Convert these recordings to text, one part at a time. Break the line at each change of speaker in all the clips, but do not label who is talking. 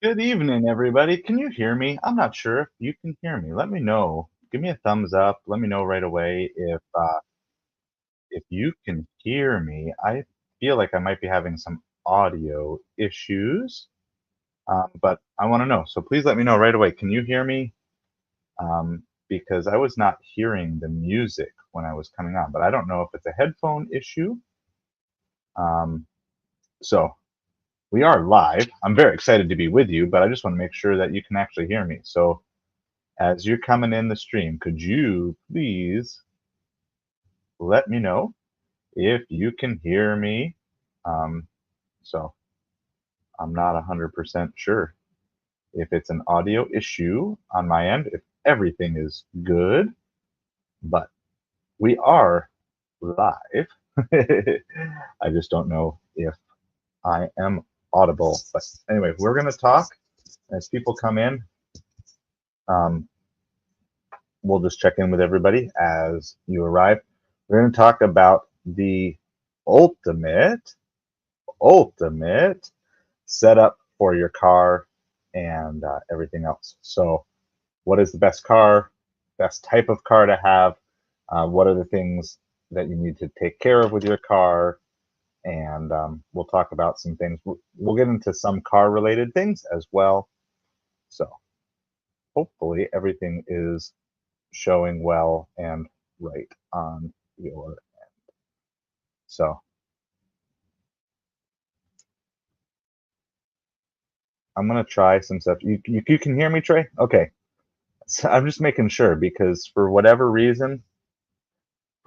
Good evening, everybody. Can you hear me? I'm not sure if you can hear me. Let me know. Give me a thumbs up. Let me know right away if you can hear me. I feel like I might be having some audio issues, but I want to know. So please let me know right away. Can you hear me? Because I was not hearing the music when I was coming on, but I don't know if it's a headphone issue. Um, so we are live. I'm very excited to be with you, but I just want to make sure that you can actually hear me. So as you're coming in the stream, could you please let me know if you can hear me? Um, so I'm not 100% sure if it's an audio issue on my end, if everything is good, but we are live. I just don't know if I am audible. But anyway, we're going to talk as people come in. Um, we'll just check in with everybody as you arrive. We're going to talk about the ultimate, ultimate setup for your car and everything else. So, what is the best car, best type of car to have? What are the things that you need to take care of with your car? And we'll talk about some things. We'll get into some car related things as well. So, hopefully, everything is showing well and right on your. So I'm gonna try some stuff. You can hear me, Trey? Okay. So I'm just making sure because for whatever reason,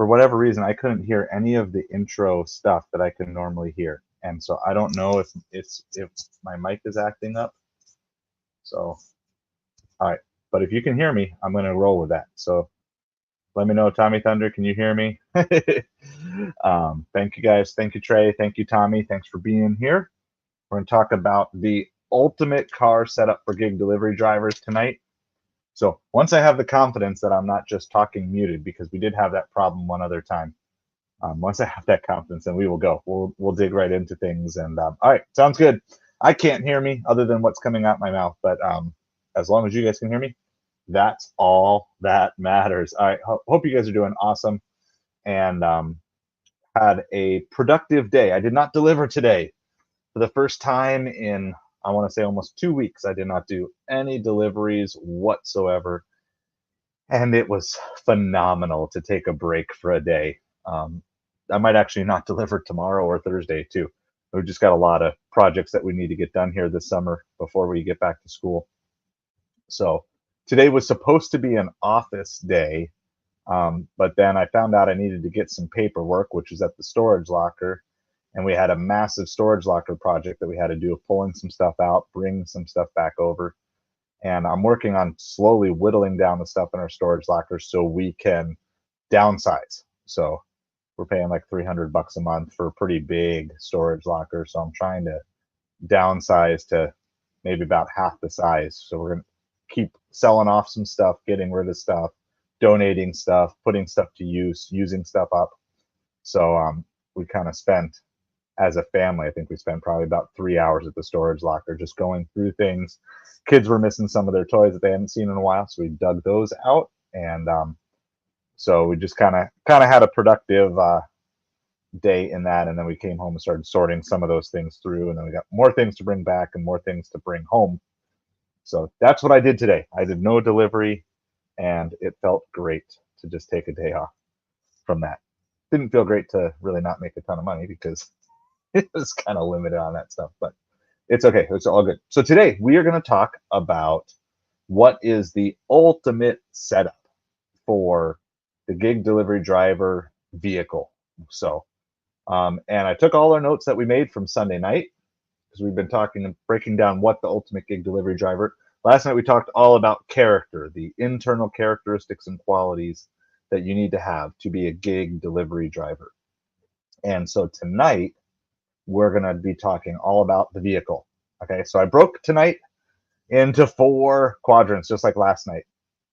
I couldn't hear any of the intro stuff that I can normally hear, and so I don't know if my mic is acting up. So all right, but if you can hear me, I'm gonna roll with that. So let me know, Tommy Thunder. Can you hear me? Thank you guys. Thank you, Trey. Thank you, Tommy. Thanks for being here. We're going to talk about the ultimate car setup for gig delivery drivers tonight. So once I have the confidence that I'm not just talking muted, because we did have that problem one other time. Once I have that confidence, then we will go. We'll dig right into things. And all right, sounds good. I can't hear me other than what's coming out my mouth, but as long as you guys can hear me, that's all that matters. All right, hope you guys are doing awesome and had a productive day. I did not deliver today for the first time in, I want to say, almost 2 weeks. I did not do any deliveries whatsoever, and it was phenomenal to take a break for a day. Um, I might actually not deliver tomorrow or Thursday too. We've just got a lot of projects that we need to get done here this summer before we get back to school. So today was supposed to be an office day, but then I found out I needed to get some paperwork, which was at the storage locker. And we had a massive storage locker project that we had to do of pulling some stuff out, bring some stuff back over. And I'm working on slowly whittling down the stuff in our storage lockers so we can downsize. So we're paying like $300 a month for a pretty big storage locker. So I'm trying to downsize to maybe about half the size. So we're going to keep selling off some stuff, getting rid of stuff, donating stuff, putting stuff to use, using stuff up. So we kind of spent, as a family, I think we spent probably about 3 hours at the storage locker just going through things. Kids were missing some of their toys that they hadn't seen in a while, so we dug those out, and so we just kind of had a productive day in that, and then we came home and started sorting some of those things through, and then we got more things to bring back and more things to bring home. So that's what I did today. I did no delivery, and it felt great to just take a day off from that. Didn't feel great to really not make a ton of money because it was kind of limited on that stuff, but it's okay. It's all good. So today we are going to talk about what is the ultimate setup for the gig delivery driver vehicle. So, and I took all our notes that we made from Sunday night because we've been talking and breaking down what the ultimate gig delivery driver. Last night we talked all about character, the internal characteristics and qualities that you need to have to be a gig delivery driver. And so tonight we're going to be talking all about the vehicle. Okay, so I broke tonight into 4 quadrants, just like last night.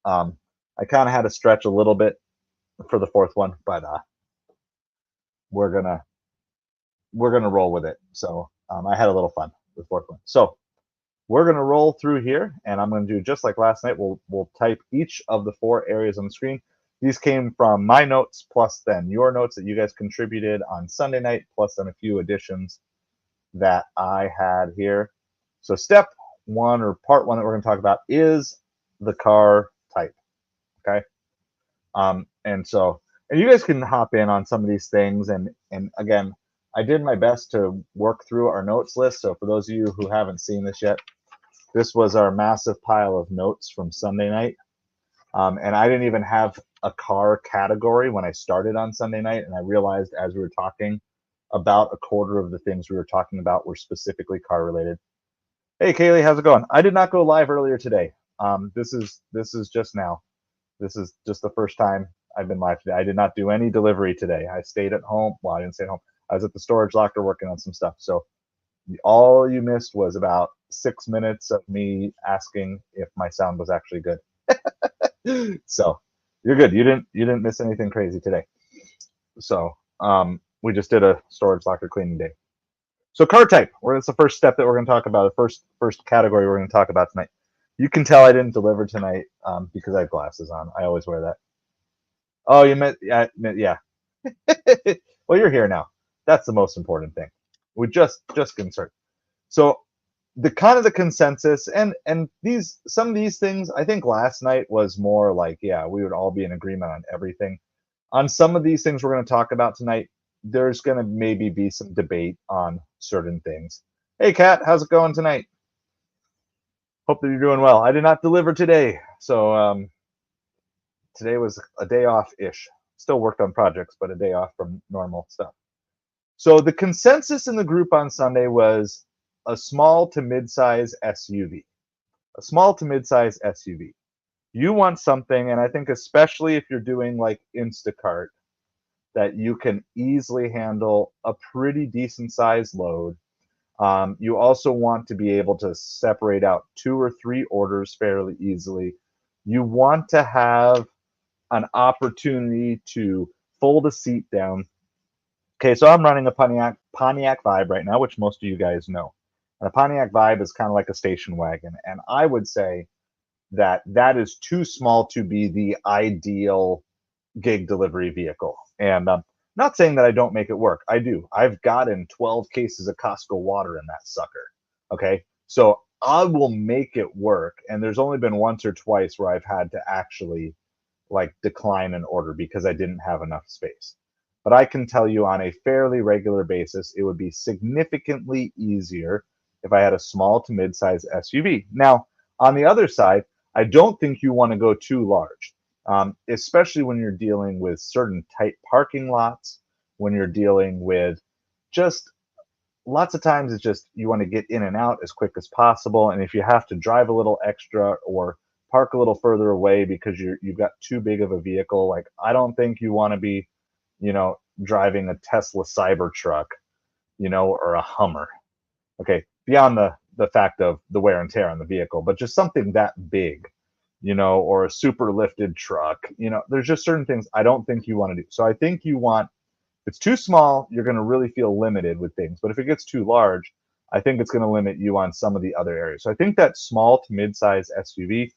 I kind of had to stretch a little bit for the fourth one, but we're gonna we're gonna roll with it. So I had a little fun with the fourth one. So we're going to roll through here, and I'm going to do just like last night. We'll type each of the 4 areas on the screen. These came from my notes, plus then your notes that you guys contributed on Sunday night, plus then a few additions that I had here. So step 1, or part 1, that we're going to talk about is the car type. Okay. And you guys can hop in on some of these things. And again, I did my best to work through our notes list. So for those of you who haven't seen this yet, this was our massive pile of notes from Sunday night. And I didn't even have a car category when I started on Sunday night. And I realized as we were talking, about a quarter of the things we were talking about were specifically car related. Hey Kaylee, how's it going? I did not go live earlier today. This is just now. This is just the first time I've been live today. I did not do any delivery today. I stayed at home. Well, I didn't stay at home. I was at the storage locker working on some stuff. So all you missed was about 6 minutes of me asking if my sound was actually good. So you're good. You didn't miss anything crazy today. So we just did a storage locker cleaning day. So car type, it's the first step that we're going to talk about. The first category we're going to talk about tonight. You can tell I didn't deliver tonight because I have glasses on. I always wear that. Oh, you meant yeah. Well, you're here now. That's the most important thing. We just concerned. So the kind of the consensus and these some of these things, I think last night was more like, yeah, we would all be in agreement on everything. On some of these things we're going to talk about tonight, there's going to maybe be some debate on certain things. Hey Kat, how's it going tonight? Hope that you're doing well. I did not deliver today, so today was a day off ish. Still worked on projects, but a day off from normal stuff. So the consensus in the group on Sunday was a small to mid-size SUV. A small to mid-size SUV. You want something, and I think especially if you're doing like Instacart, that you can easily handle a pretty decent size load. You also want to be able to separate out 2 or 3 orders fairly easily. You want to have an opportunity to fold a seat down. Okay, so I'm running a Pontiac Vibe right now, which most of you guys know. And a Pontiac Vibe is kind of like a station wagon. And I would say that that is too small to be the ideal gig delivery vehicle. And not saying that I don't make it work. I do. I've gotten 12 cases of Costco water in that sucker. Okay. So I will make it work. And there's only been once or twice where I've had to actually like decline an order because I didn't have enough space. But I can tell you on a fairly regular basis, it would be significantly easier if I had a small to mid-size SUV. Now, on the other side, I don't think you want to go too large, especially when you're dealing with certain tight parking lots, when you're dealing with just lots of times it's just you want to get in and out as quick as possible. And if you have to drive a little extra or park a little further away because you've got too big of a vehicle, like I don't think you want to be, driving a Tesla Cybertruck, or a Hummer. Okay, beyond the fact of the wear and tear on the vehicle, but just something that big, or a super lifted truck. There's just certain things I don't think you want to do. So I think you want, if it's too small, you're going to really feel limited with things. But if it gets too large, I think it's going to limit you on some of the other areas. So I think that small to mid-size SUV.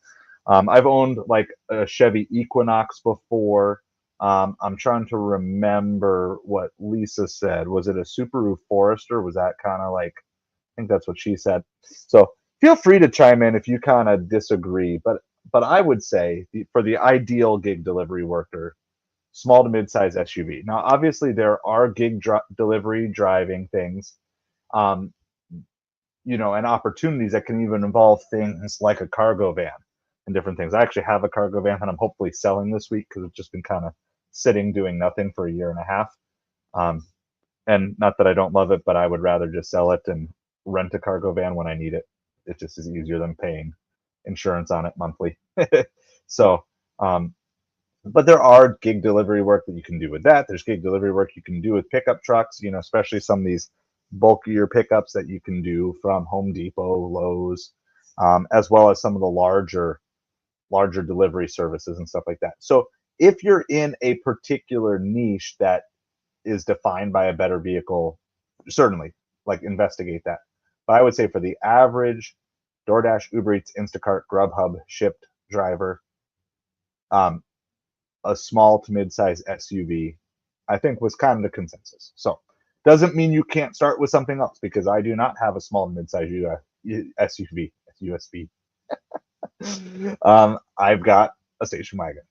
I've owned like a Chevy Equinox before. I'm trying to remember what Lisa said. Was it a Subaru Forester? Was that kind of like, I think that's what she said. So feel free to chime in if you kind of disagree. But I would say for the ideal gig delivery worker, small to mid-size SUV. Now, obviously, there are gig delivery driving things, um, and opportunities that can even involve things like a cargo van and different things. I actually have a cargo van that I'm hopefully selling this week because it's just been kind of sitting doing nothing for a year and a half. And not that I don't love it, but I would rather just sell it and rent a cargo van when I need it. It just is easier than paying insurance on it monthly. So, but there are gig delivery work that you can do with that. There's gig delivery work you can do with pickup trucks, especially some of these bulkier pickups that you can do from Home Depot, Lowe's, as well as some of the larger delivery services and stuff like that. So if you're in a particular niche that is defined by a better vehicle, certainly like investigate that. But I would say for the average DoorDash, Uber Eats, Instacart, Grubhub, Shipt driver, um, a small to mid-size SUV, I think was kind of the consensus. So doesn't mean you can't start with something else, because I do not have a small to mid-size SUV, USB. I've got a station wagon.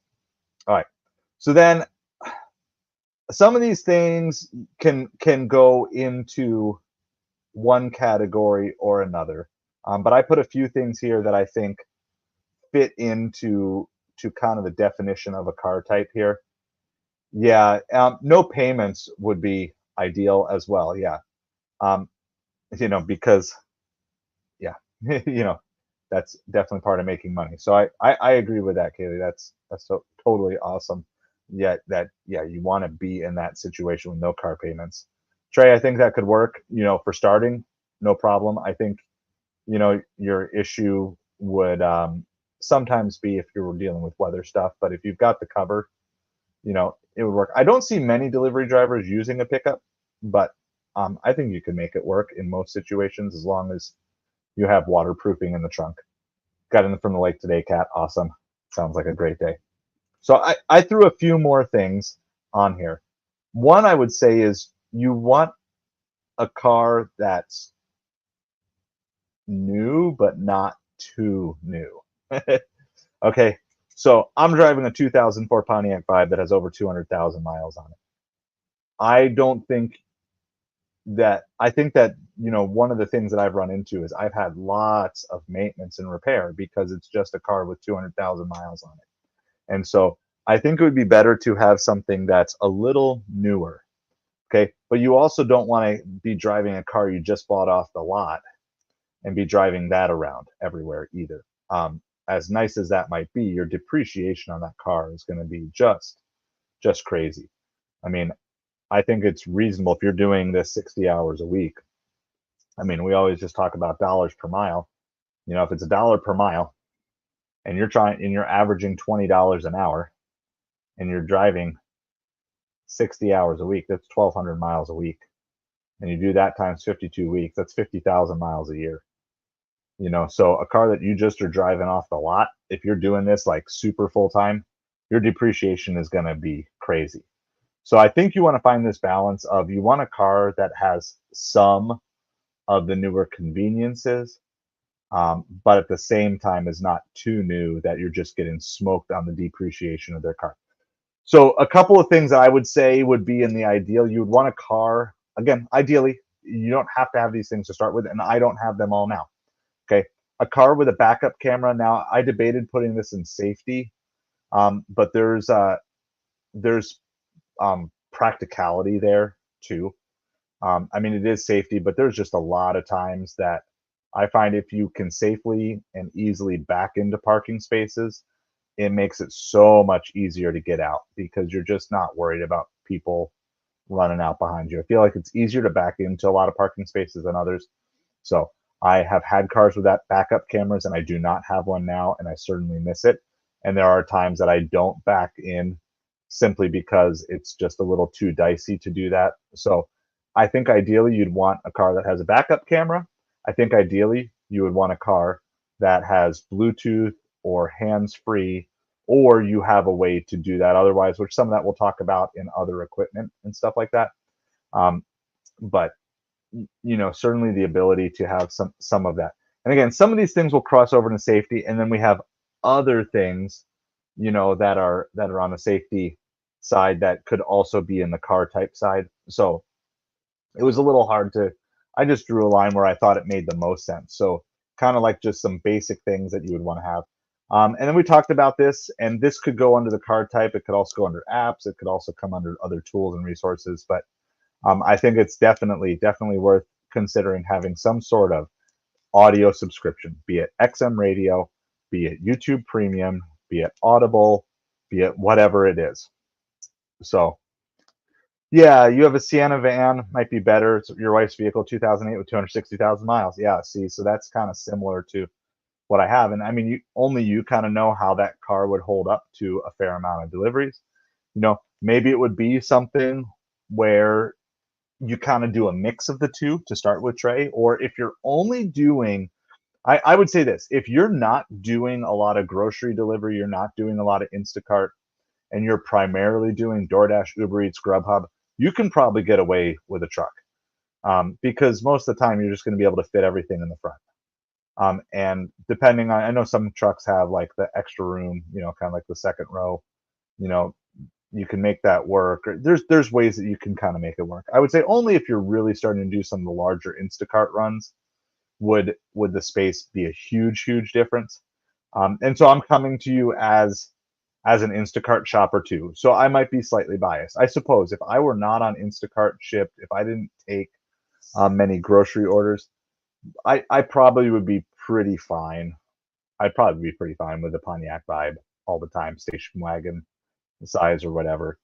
All right. So then some of these things can go into one category or another. But I put a few things here that I think fit into kind of the definition of a car type here. Yeah, no payments would be ideal as well. Yeah, um, because yeah, you know, that's definitely part of making money. So I agree with that, Kaylee. That's so totally awesome. Yet yeah, you want to be in that situation with no car payments. Trey, I think that could work. For starting, no problem. I think your issue would sometimes be if you were dealing with weather stuff, but if you've got the cover, it would work. I don't see many delivery drivers using a pickup, but I think you can make it work in most situations as long as you have waterproofing in the trunk. Got in from the lake today, Kat. Awesome. Sounds like a great day. So I threw a few more things on here. One I would say is you want a car that's new, but not too new. Okay. So I'm driving a 2004 Pontiac Vibe that has over 200,000 miles on it. I think that one of the things that I've run into is I've had lots of maintenance and repair because it's just a car with 200,000 miles on it. And so I think it would be better to have something that's a little newer. Okay. But you also don't want to be driving a car you just bought off the lot and be driving that around everywhere either. As nice as that might be, your depreciation on that car is going to be just crazy. I mean, I think it's reasonable if you're doing this 60 hours a week. I mean, we always just talk about dollars per mile. If it's $1 per mile and you're averaging $20 an hour and you're driving 60 hours a week, that's 1,200 miles a week. And you do that times 52 weeks, that's 50,000 miles a year. So a car that you just are driving off the lot, if you're doing this like super full time, your depreciation is going to be crazy. So I think you want to find this balance of you want a car that has some of the newer conveniences, but at the same time is not too new that you're just getting smoked on the depreciation of their car. So a couple of things that I would say would be in the ideal, you would want a car, again, ideally, you don't have to have these things to start with, and I don't have them all now. Okay. A car with a backup camera. Now, I debated putting this in safety, but there's practicality there too. I mean, it is safety, but there's just a lot of times that I find if you can safely and easily back into parking spaces, it makes it so much easier to get out because you're just not worried about people running out behind you. I feel like it's easier to back into a lot of parking spaces than others. So I have had cars with that backup cameras, and I do not have one now, and I certainly miss it. And there are times that I don't back in simply because it's just a little too dicey to do that. So I think ideally you'd want a car that has a backup camera. I think ideally you would want a car that has Bluetooth or hands-free, or you have a way to do that otherwise, which some of that we'll talk about in other equipment and stuff like that. But certainly the ability to have some of that. And again, some of these things will cross over into safety, and then we have other things, that are on the safety side that could also be in the car type side. So it was a little hard to. I just drew a line where I thought it made the most sense. So kind of like just some basic things that you would want to have. And then we talked about this, and this could go under the car type. It could also go under apps. It could also come under other tools and resources. But I think it's definitely worth considering having some sort of audio subscription, be it XM radio, be it YouTube Premium, be it Audible, be it whatever it is. So, yeah, you have a Sienna van, might be better. It's your wife's vehicle, 2008 with 260,000 miles. Yeah, see, so that's kind of similar to what I have. And I mean, only you kind of know how that car would hold up to a fair amount of deliveries. Maybe it would be something where you kind of do a mix of the two to start with, Trey, or if you're only doing I would say this, if you're not doing a lot of grocery delivery, you're not doing a lot of Instacart, and you're primarily doing DoorDash, Uber Eats, Grubhub, you can probably get away with a truck, because most of the time you're just going to be able to fit everything in the front. And depending on, I know some trucks have like the extra room, kind of like the second row, you know, you can make that work. Or there's ways that you can kind of make it work. I would say only if you're really starting to do some of the larger Instacart runs would the space be a huge difference. And so I'm coming to you as an Instacart shopper too. So I might be slightly biased. I suppose if I were not on Instacart shipped, if I didn't take many grocery orders, I probably would be pretty fine. I'd probably be pretty fine with the Pontiac Vibe all the time, station wagon size or whatever.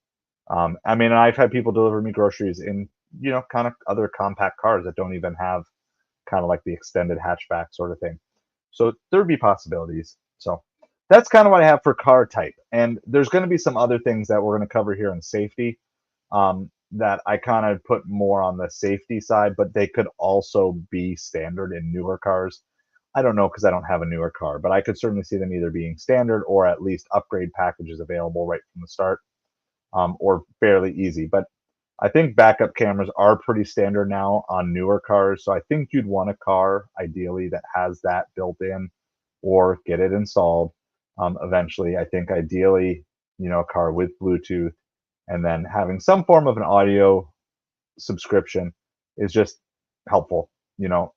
I mean, I've had people deliver me groceries in, kind of other compact cars that don't even have kind of like the extended hatchback sort of thing. So there'd be possibilities. So that's kind of what I have for car type. And there's going to be some other things that we're going to cover here in safety, that I kind of put more on the safety side, but they could also be standard in newer cars. I don't know because I don't have a newer car, but I could certainly see them either being standard or at least upgrade packages available right from the start, or fairly easy. But I think backup cameras are pretty standard now on newer cars. So I think you'd want a car ideally that has that built in or get it installed, eventually. I think ideally, a car with Bluetooth, and then having some form of an audio subscription is just helpful. You know,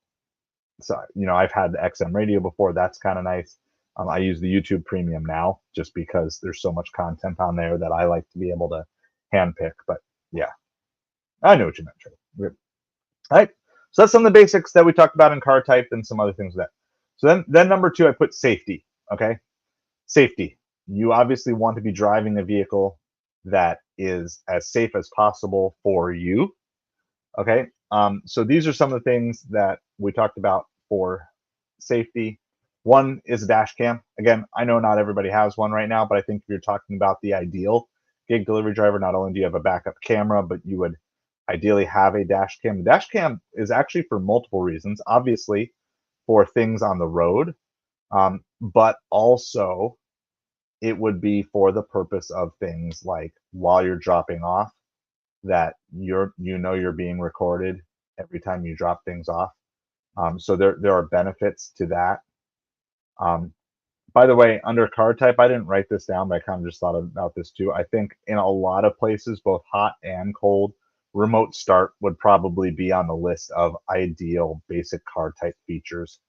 so I've had the XM radio before. That's kind of nice. I use the YouTube Premium now just because there's so much content on there that I like to be able to handpick. But yeah, I know what you meant, Trey. Good. All right. So that's some of the basics that we talked about in car type and some other things that. So then number two, I put safety. Okay. Safety. You obviously want to be driving a vehicle that is as safe as possible for you. Okay. So these are some of the things that we talked about for safety. One is a dash cam. Again, I know not everybody has one right now, but I think if you're talking about the ideal gig delivery driver, not only do you have a backup camera, but you would ideally have a dash cam. The dash cam is actually for multiple reasons. Obviously, for things on the road, but also it would be for the purpose of things like while you're dropping off, that you're being recorded every time you drop things off. So there are benefits to that. Um, by the way, under car type, I didn't write this down, but I kind of just thought about this too. I think in a lot of places, both hot and cold, remote start would probably be on the list of ideal basic car type features,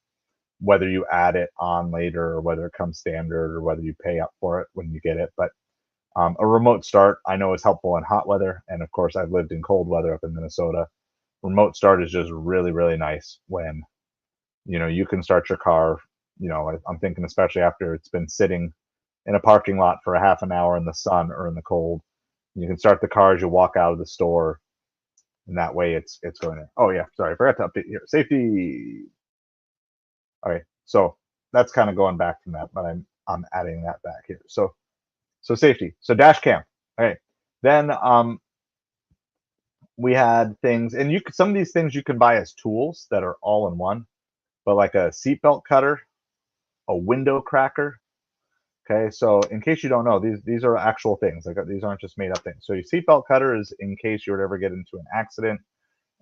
whether you add it on later or whether it comes standard or whether you pay up for it when you get it. But a remote start I know is helpful in hot weather. And of course, I've lived in cold weather up in Minnesota. Remote start is just really nice when, you can start your car. I'm thinking especially after it's been sitting in a parking lot for a half an hour in the sun or in the cold. You can start the car as you walk out of the store, and that way it's going in. Oh yeah, sorry, I forgot to update here. Safety. All right, so that's kind of going back from that, but I'm adding that back here. So safety. So dash cam. Okay. Then we had things, and some of these things you can buy as tools that are all in one, but like a seatbelt cutter, a window cracker. Okay, so in case you don't know, these are actual things. Like these aren't just made up things. So your seatbelt cutter is in case you were to ever get into an accident,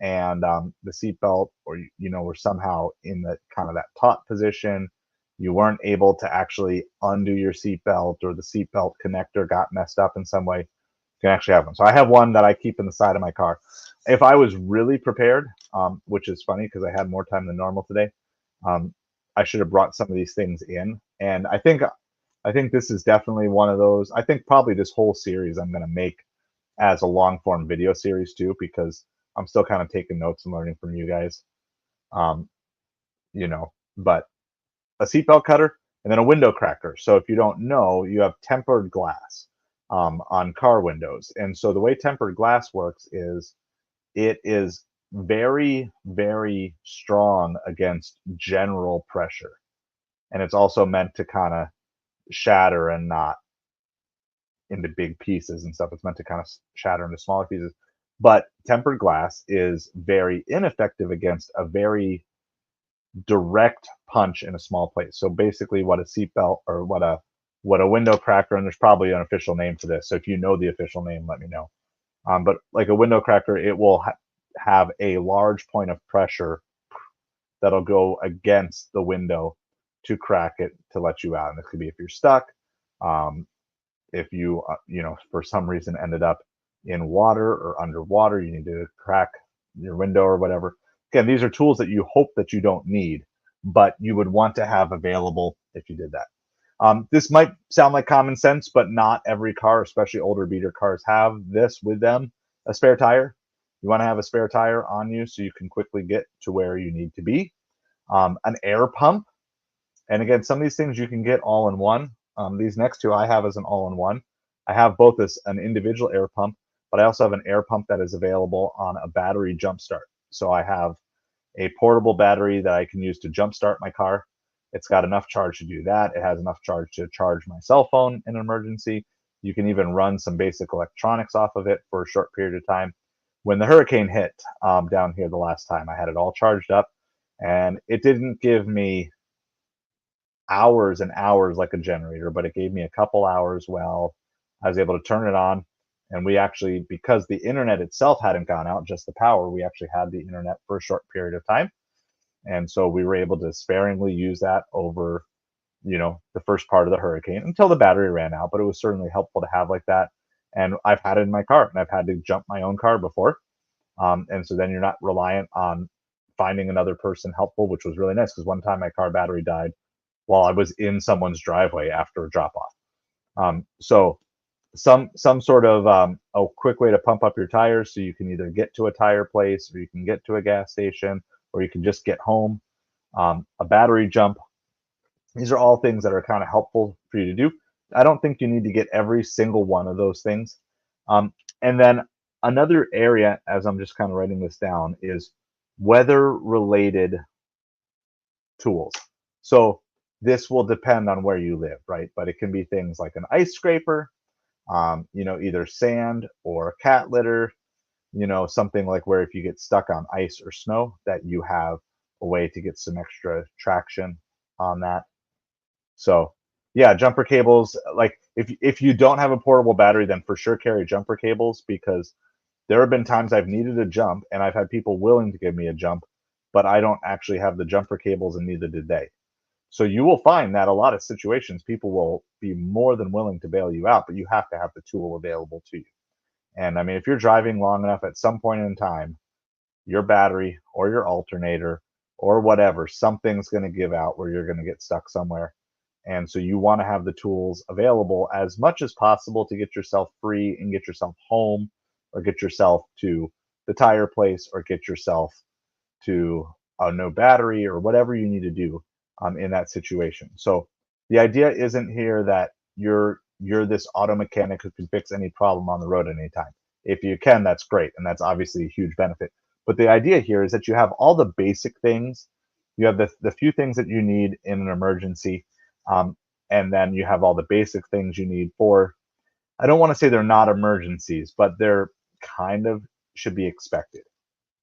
and the seatbelt, or were somehow in the kind of that taut position, you weren't able to actually undo your seatbelt, or the seatbelt connector got messed up in some way. You can actually have one. So I have one that I keep in the side of my car. If I was really prepared, which is funny because I had more time than normal today, I should have brought some of these things in. And I think this is definitely one of those. I think probably this whole series I'm going to make as a long form video series too, because I'm still kind of taking notes and learning from you guys. Um, but a seatbelt cutter and then a window cracker. So if you don't know, you have tempered glass on car windows. And so the way tempered glass works is it is very strong against general pressure. And it's also meant to kind of shatter and not into big pieces and stuff. It's meant to kind of shatter into smaller pieces. But tempered glass is very ineffective against a very direct punch in a small place. So basically, what a seatbelt or what a window cracker, and there's probably an official name for this. So if you know the official name, let me know. But like a window cracker, it will have a large point of pressure that'll go against the window to crack it to let you out. And this could be if you're stuck, um, if you for some reason ended up in water or underwater, you need to crack your window or whatever. Again, these are tools that you hope that you don't need, but you would want to have available if you did that. This might sound like common sense, but not every car, especially older beater cars, have this with them. A spare tire. You want to have a spare tire on you so you can quickly get to where you need to be. An air pump. And again, some of these things you can get all in one. These next two I have as an all in one. I have both as an individual air pump, but I also have an air pump that is available on a battery jump start. So I have a portable battery that I can use to jumpstart my car. It's got enough charge to do that. It has enough charge to charge my cell phone in an emergency. You can even run some basic electronics off of it for a short period of time. When the hurricane hit down here the last time, I had it all charged up, and it didn't give me hours and hours like a generator, but it gave me a couple hours while I was able to turn it on. And we actually, because the internet itself hadn't gone out, just the power, we actually had the internet for a short period of time. And so we were able to sparingly use that over, the first part of the hurricane until the battery ran out. But it was certainly helpful to have like that. And I've had it in my car, and I've had to jump my own car before. And so then you're not reliant on finding another person helpful, which was really nice because one time my car battery died while I was in someone's driveway after a drop off. So some sort of a quick way to pump up your tires so you can either get to a tire place or you can get to a gas station or you can just get home. A battery jump. These are all things that are kind of helpful for you to do. I don't think you need to get every single one of those things. And then another area, as I'm just kind of writing this down, is weather related tools. So this will depend on where you live, right? But it can be things like an ice scraper, either sand or cat litter, something like where if you get stuck on ice or snow, that you have a way to get some extra traction on that. So yeah, jumper cables, like if you don't have a portable battery, then for sure carry jumper cables because there have been times I've needed a jump and I've had people willing to give me a jump, but I don't actually have the jumper cables and neither did they. So you will find that a lot of situations people will be more than willing to bail you out, but you have to have the tool available to you. And I mean, if you're driving long enough, at some point in time, your battery or your alternator or whatever, something's going to give out where you're going to get stuck somewhere. And so you want to have the tools available as much as possible to get yourself free and get yourself home or get yourself to the tire place or get yourself to a no battery or whatever you need to do in that situation. So the idea isn't here that you're this auto mechanic who can fix any problem on the road at any time. If you can, that's great, and that's obviously a huge benefit. But the idea here is that you have all the basic things. You have the few things that you need in an emergency, um, and then you have all the basic things you need for. I don't want to say they're not emergencies, but they're kind of should be expected.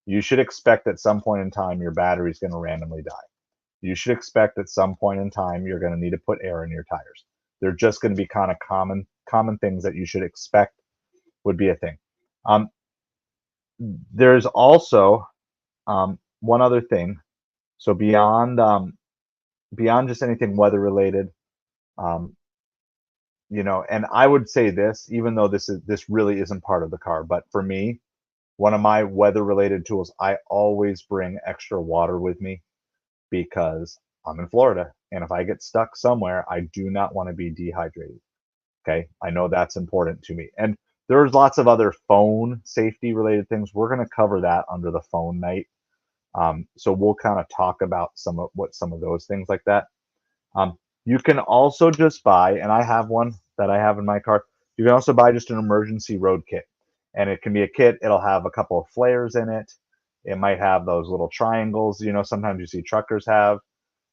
You should expect at some point in time your battery is going to randomly die. You should expect at some point in time you're going to need to put air in your tires. They're just going to be kind of common things that you should expect would be a thing. Um, there's also one other thing. So beyond just anything weather related, um, and I would say this, even though this really isn't part of the car, but for me, one of my weather related tools, I always bring extra water with me because I'm in Florida. And if I get stuck somewhere, I do not want to be dehydrated. Okay. I know that's important to me. And there's lots of other phone safety related things. We're going to cover that under the phone night. So we'll kind of talk about some of those things like that. You can also just buy, and I have one that I have in my car. You can also buy just an emergency road kit, and it can be a kit. It'll have a couple of flares in it. It might have those little triangles. Sometimes you see truckers have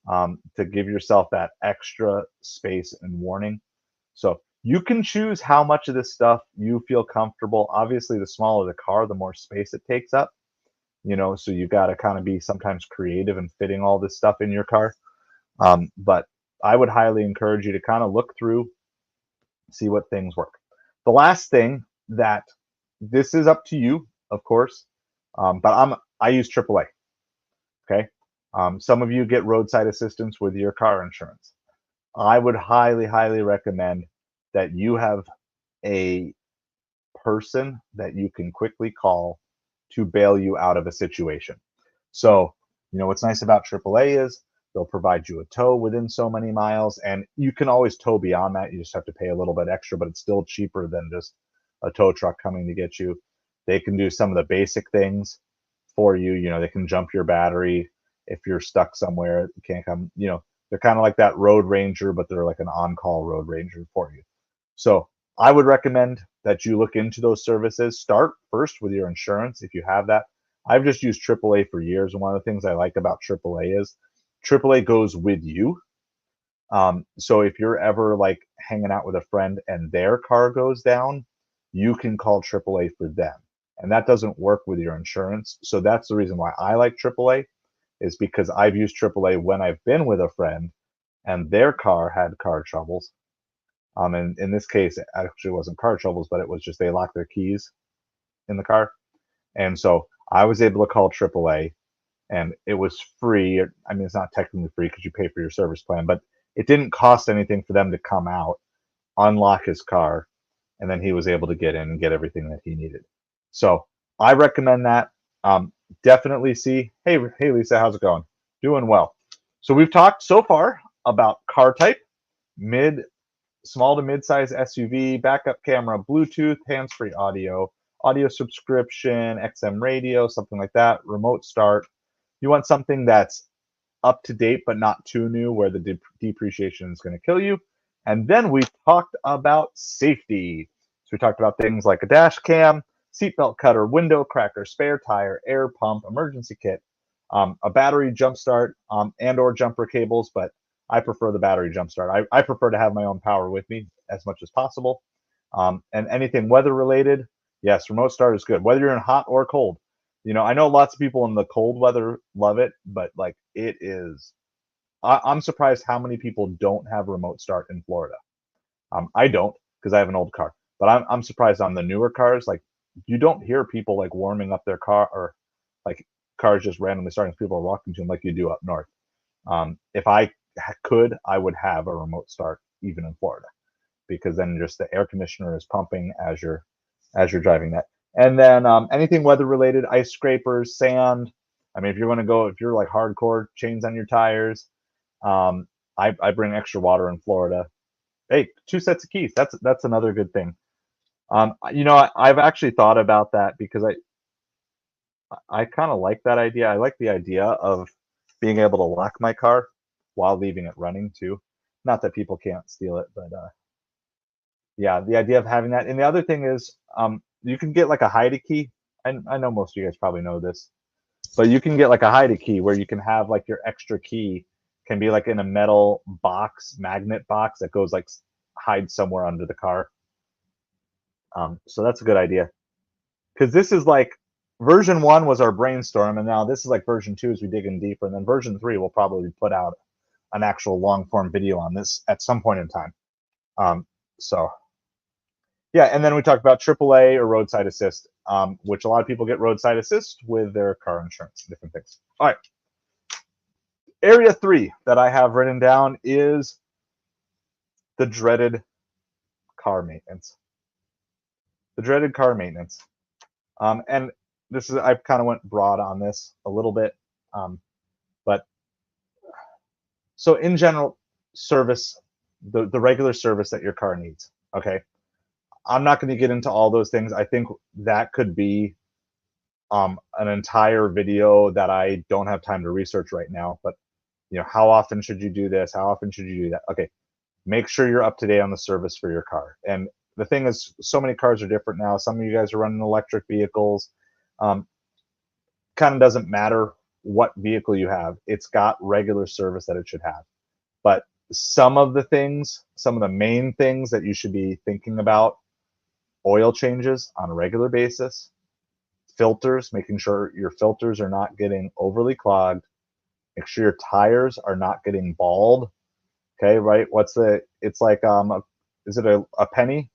to give yourself that extra space and warning. So you can choose how much of this stuff you feel comfortable. Obviously, the smaller the car, the more space it takes up. you know, so you got to kind of be sometimes creative and fitting all this stuff in your car. But I would highly encourage you to kind of look through, see what things work. The last thing that this is up to you, of course, but I use AAA. Okay, some of you get roadside assistance with your car insurance. I would highly, highly recommend that you have a person that you can quickly call to bail you out of a situation. So, you know, what's nice about AAA is they'll provide you a tow within so many miles, and you can always tow beyond that. You just have to pay a little bit extra, but it's still cheaper than just a tow truck coming to get you. They can do some of the basic things for you. You know, they can jump your battery if you're stuck somewhere. You can't come, you know, they're kind of like that road ranger, but they're like an on-call road ranger for you. So I would recommend that you look into those services. Start first with your insurance if you have that. I've just used AAA for years, and one of the things I like about AAA is AAA goes with you. So if you're ever like hanging out with a friend and their car goes down, you can call AAA for them. And that doesn't work with your insurance. So that's the reason why I like AAA, is because I've used AAA when I've been with a friend and their car had car troubles. And in this case, it actually wasn't car troubles, but it was just they locked their keys in the car. And so I was able to call AAA, and it was free. I mean, it's not technically free because you pay for your service plan, but it didn't cost anything for them to come out, unlock his car, and then he was able to get in and get everything that he needed. So I recommend that. Definitely see. Hey, Lisa, how's it going? Doing well. So we've talked so far about car type, small to mid-size SUV, backup camera, Bluetooth, hands-free audio, audio subscription, XM radio, something like that, remote start. You want something that's up to date but not too new, where the depreciation is going to kill you. And then we talked about safety. So we talked about things like a dash cam, seatbelt cutter, window cracker, spare tire, air pump, emergency kit, a battery jump start, and or jumper cables, but I prefer the battery jump start. I prefer to have my own power with me as much as possible. And anything weather related, yes, remote start is good, whether you're in hot or cold. You know, I know lots of people in the cold weather love it, but like it is, I'm surprised how many people don't have remote start in Florida. I don't, because I have an old car, but I'm surprised on the newer cars. Like, you don't hear people like warming up their car, or like cars just randomly starting. People are walking to them like you do up north. If I could, I would have a remote start even in Florida, because then just the air conditioner is pumping as you're driving that. And then anything weather related, ice scrapers, sand. I mean, if you're going to go, if you're like hardcore, chains on your tires. I bring extra water in Florida. Hey, 2 sets of keys. That's another good thing. You know, I've actually thought about that, because I kind of like that idea. I like the idea of being able to lock my car while leaving it running too. Not that people can't steal it, but yeah, the idea of having that. And the other thing is, you can get like a hide key. I know most of you guys probably know this, but you can get like a hide key where you can have like your extra key can be like in a metal box, magnet box that goes like hide somewhere under the car. So that's a good idea, because this is like version 1 was our brainstorm, and now this is like version 2 as we dig in deeper, and then version 3 will probably put out an actual long form video on this at some point in time. So yeah, and then we talked about AAA or roadside assist, which a lot of people get roadside assist with their car insurance, different things. All right. Area 3 that I have written down is the dreaded car maintenance. The dreaded car maintenance. And this is, I kind of went broad on this a little bit, but so in general, service, the regular service that your car needs. Okay, I'm not going to get into all those things. I think that could be an entire video that I don't have time to research right now. But you know, how often should you do this? How often should you do that? Okay, make sure you're up to date on the service for your car. And the thing is, so many cars are different now. Some of you guys are running electric vehicles. Kind of doesn't matter what vehicle you have. It's got regular service that it should have. But some of the main things that you should be thinking about: oil changes on a regular basis, filters, making sure your filters are not getting overly clogged. Make sure your tires are not getting bald. Okay, right? It's like, is it a penny?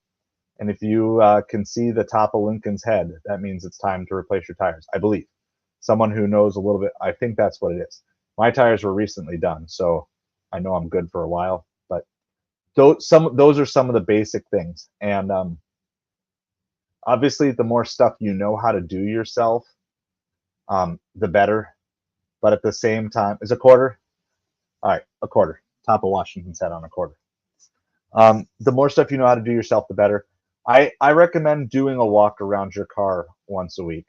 And if you can see the top of Lincoln's head, that means it's time to replace your tires, I believe. Someone who knows a little bit, I think that's what it is. My tires were recently done, so I know I'm good for a while. But those are some of the basic things. And obviously, the more stuff you know how to do yourself, the better. But at the same time, is a quarter? All right, a quarter. Top of Washington's head on a quarter. The more stuff you know how to do yourself, the better. I recommend doing a walk around your car once a week.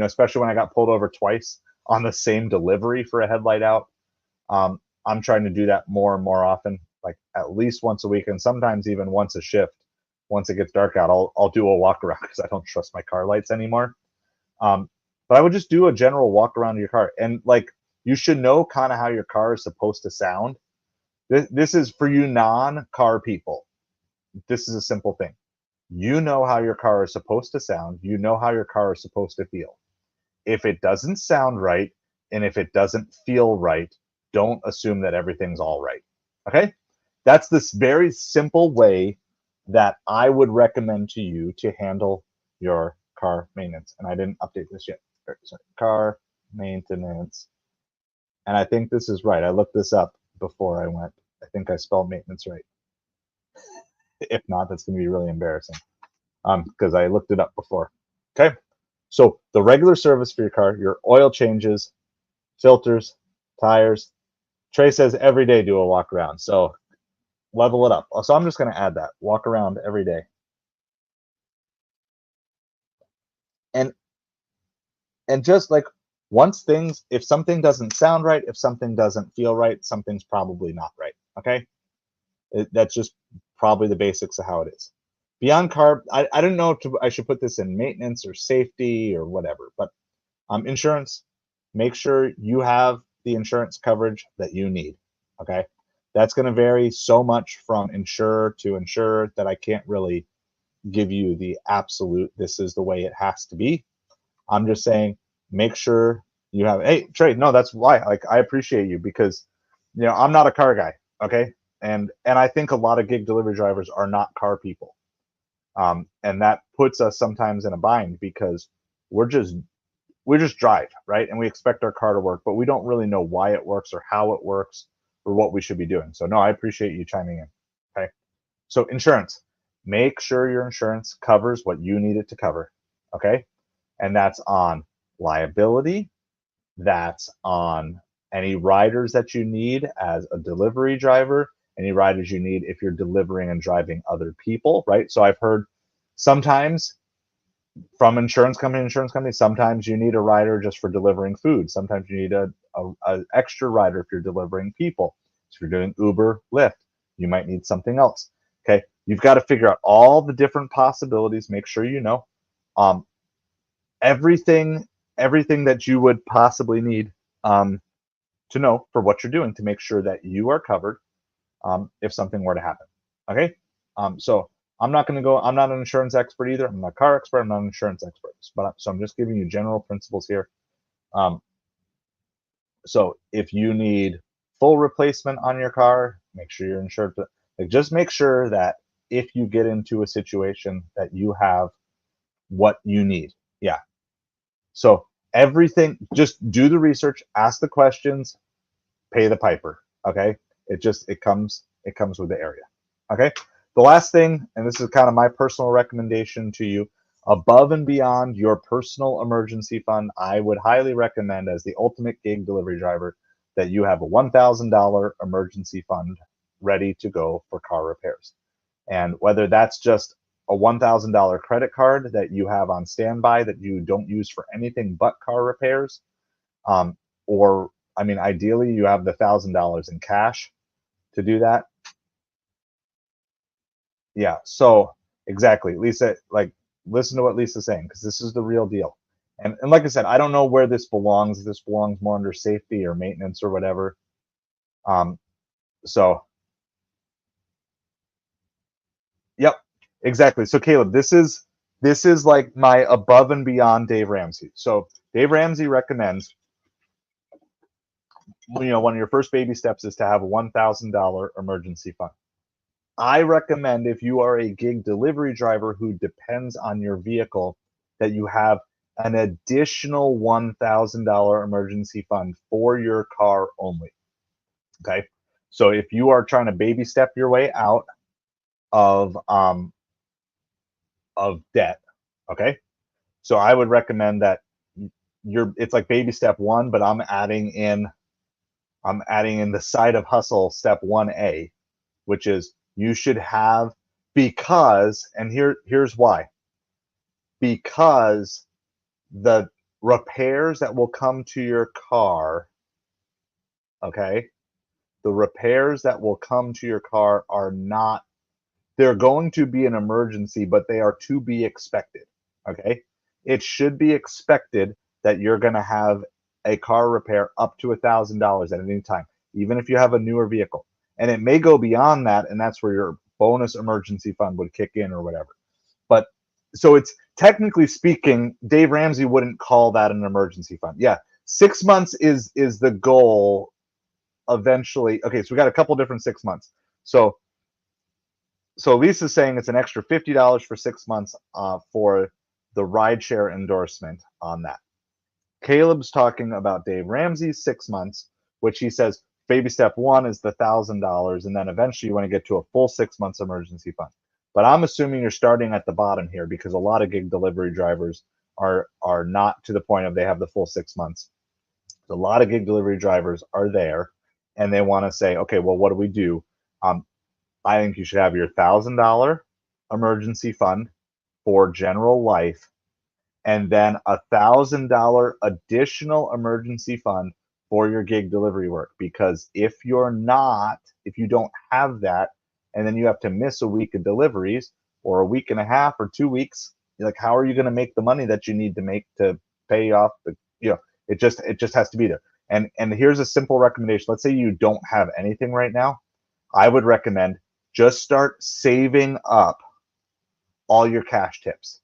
Especially when I got pulled over twice on the same delivery for a headlight out. I'm trying to do that more and more often, like at least once a week, and sometimes even once a shift. Once it gets dark out, I'll do a walk around because I don't trust my car lights anymore. But I would just do a general walk around your car, and like you should know kind of how your car is supposed to sound. This is for you non-car people. This is a simple thing. You know how your car is supposed to sound. You know how your car is supposed to feel. If it doesn't sound right and if it doesn't feel right, don't assume that everything's all right. Okay? That's this very simple way that I would recommend to you to handle your car maintenance. And I didn't update this yet. Sorry, car maintenance. And I think this is right. I looked this up before I went. I think I spelled maintenance right. If not, that's going to be really embarrassing because I looked it up before. Okay. So the regular service for your car, your oil changes, filters, tires. Trey says every day do a walk around. So level it up. So I'm just going to add that walk around every day. And just like if something doesn't sound right, if something doesn't feel right, something's probably not right. Okay. That's just probably the basics of how it is. Beyond carb, I don't know if I should put this in maintenance or safety or whatever, but insurance, make sure you have the insurance coverage that you need. Okay. That's going to vary so much from insurer to insurer that I can't really give you the absolute, this is the way it has to be. I'm just saying, make sure you have, hey, Trey, no, that's why, like, I appreciate you because, I'm not a car guy. Okay. And I think a lot of gig delivery drivers are not car people. And that puts us sometimes in a bind because we just drive, right? And we expect our car to work, but we don't really know why it works or how it works or what we should be doing. So no, I appreciate you chiming in. Okay. So insurance, make sure your insurance covers what you need it to cover. Okay. And that's on liability. That's on any riders that you need as a delivery driver, any riders you need if you're delivering and driving other people, right? So I've heard sometimes from insurance company, sometimes you need a rider just for delivering food. Sometimes you need a extra rider if you're delivering people. So if you're doing Uber, Lyft, you might need something else. Okay, you've got to figure out all the different possibilities. Make sure you know everything that you would possibly need to know for what you're doing to make sure that you are covered if something were to happen. Okay, so I'm not an insurance expert either. I'm not a car expert. I'm not an insurance expert. So I'm just giving you general principles here. So if you need full replacement on your car, make sure you're insured. Just make sure that if you get into a situation that you have what you need. Yeah. So everything, just do the research, ask the questions, pay the piper. Okay. It comes with the area. Okay. The last thing, and this is kind of my personal recommendation to you, above and beyond your personal emergency fund, I would highly recommend as the ultimate gig delivery driver that you have a $1,000 emergency fund ready to go for car repairs. And whether that's just a $1,000 credit card that you have on standby that you don't use for anything but car repairs, or I mean, ideally you have the $1,000 in cash to do that. Yeah, so exactly, Lisa, like listen to what Lisa's saying because this is the real deal. And like I said, I don't know where this belongs. This belongs more under safety or maintenance or whatever. So yep, exactly. So Caleb, this is This is like my above and beyond Dave Ramsey. So Dave Ramsey recommends, one of your first baby steps is to have a $1,000 emergency fund. I recommend, if you are a gig delivery driver who depends on your vehicle, that you have an additional $1,000 emergency fund for your car only. Okay. So if you are trying to baby step your way out of debt, okay, so I would recommend that it's like baby step one, but I'm adding in the side of hustle step 1A, which is you should have, because, and here's why, because the repairs that will come to your car, okay, the repairs that will come to your car are not, they're going to be an emergency, but they are to be expected. Okay. It should be expected that you're going to have a car repair up to $1,000 at any time, even if you have a newer vehicle. And it may go beyond that, and that's where your bonus emergency fund would kick in or whatever. But so it's, technically speaking, Dave Ramsey wouldn't call that an emergency fund. Yeah, 6 months is the goal eventually. Okay, so we got a couple different 6 months. So Lisa's saying it's an extra $50 for 6 months for the rideshare endorsement on that. Caleb's talking about Dave Ramsey's 6 months, which he says baby step one is the $1,000, and then eventually you want to get to a full 6 months emergency fund. But I'm assuming you're starting at the bottom here, because a lot of gig delivery drivers are not to the point of they have the full 6 months. A lot of gig delivery drivers are there, and they want to say, okay, well, what do we do? I think you should have your $1,000 emergency fund for general life, and then $1,000 additional emergency fund for your gig delivery work. Because if you don't have that, and then you have to miss a week of deliveries, or a week and a half, or 2 weeks, like, how are you going to make the money that you need to make to pay off it just has to be there. And here's a simple recommendation. Let's say you don't have anything right now. I would recommend just start saving up all your cash tips.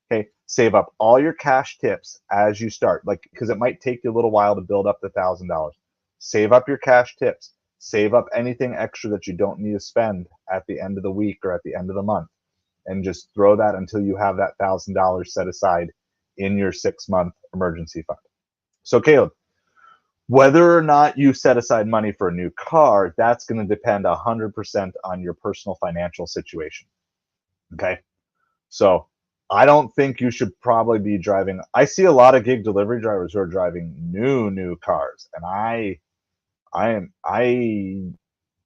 Okay, save up all your cash tips as you start, like, because it might take you a little while to build up the $1,000. Save up your cash tips. Save up anything extra that you don't need to spend at the end of the week or at the end of the month, and just throw that until you have that $1,000 set aside in your 6-month emergency fund. So Caleb, whether or not you set aside money for a new car, that's going to depend 100% on your personal financial situation. Okay. So I don't think you should probably be driving. I see a lot of gig delivery drivers who are driving new cars, and I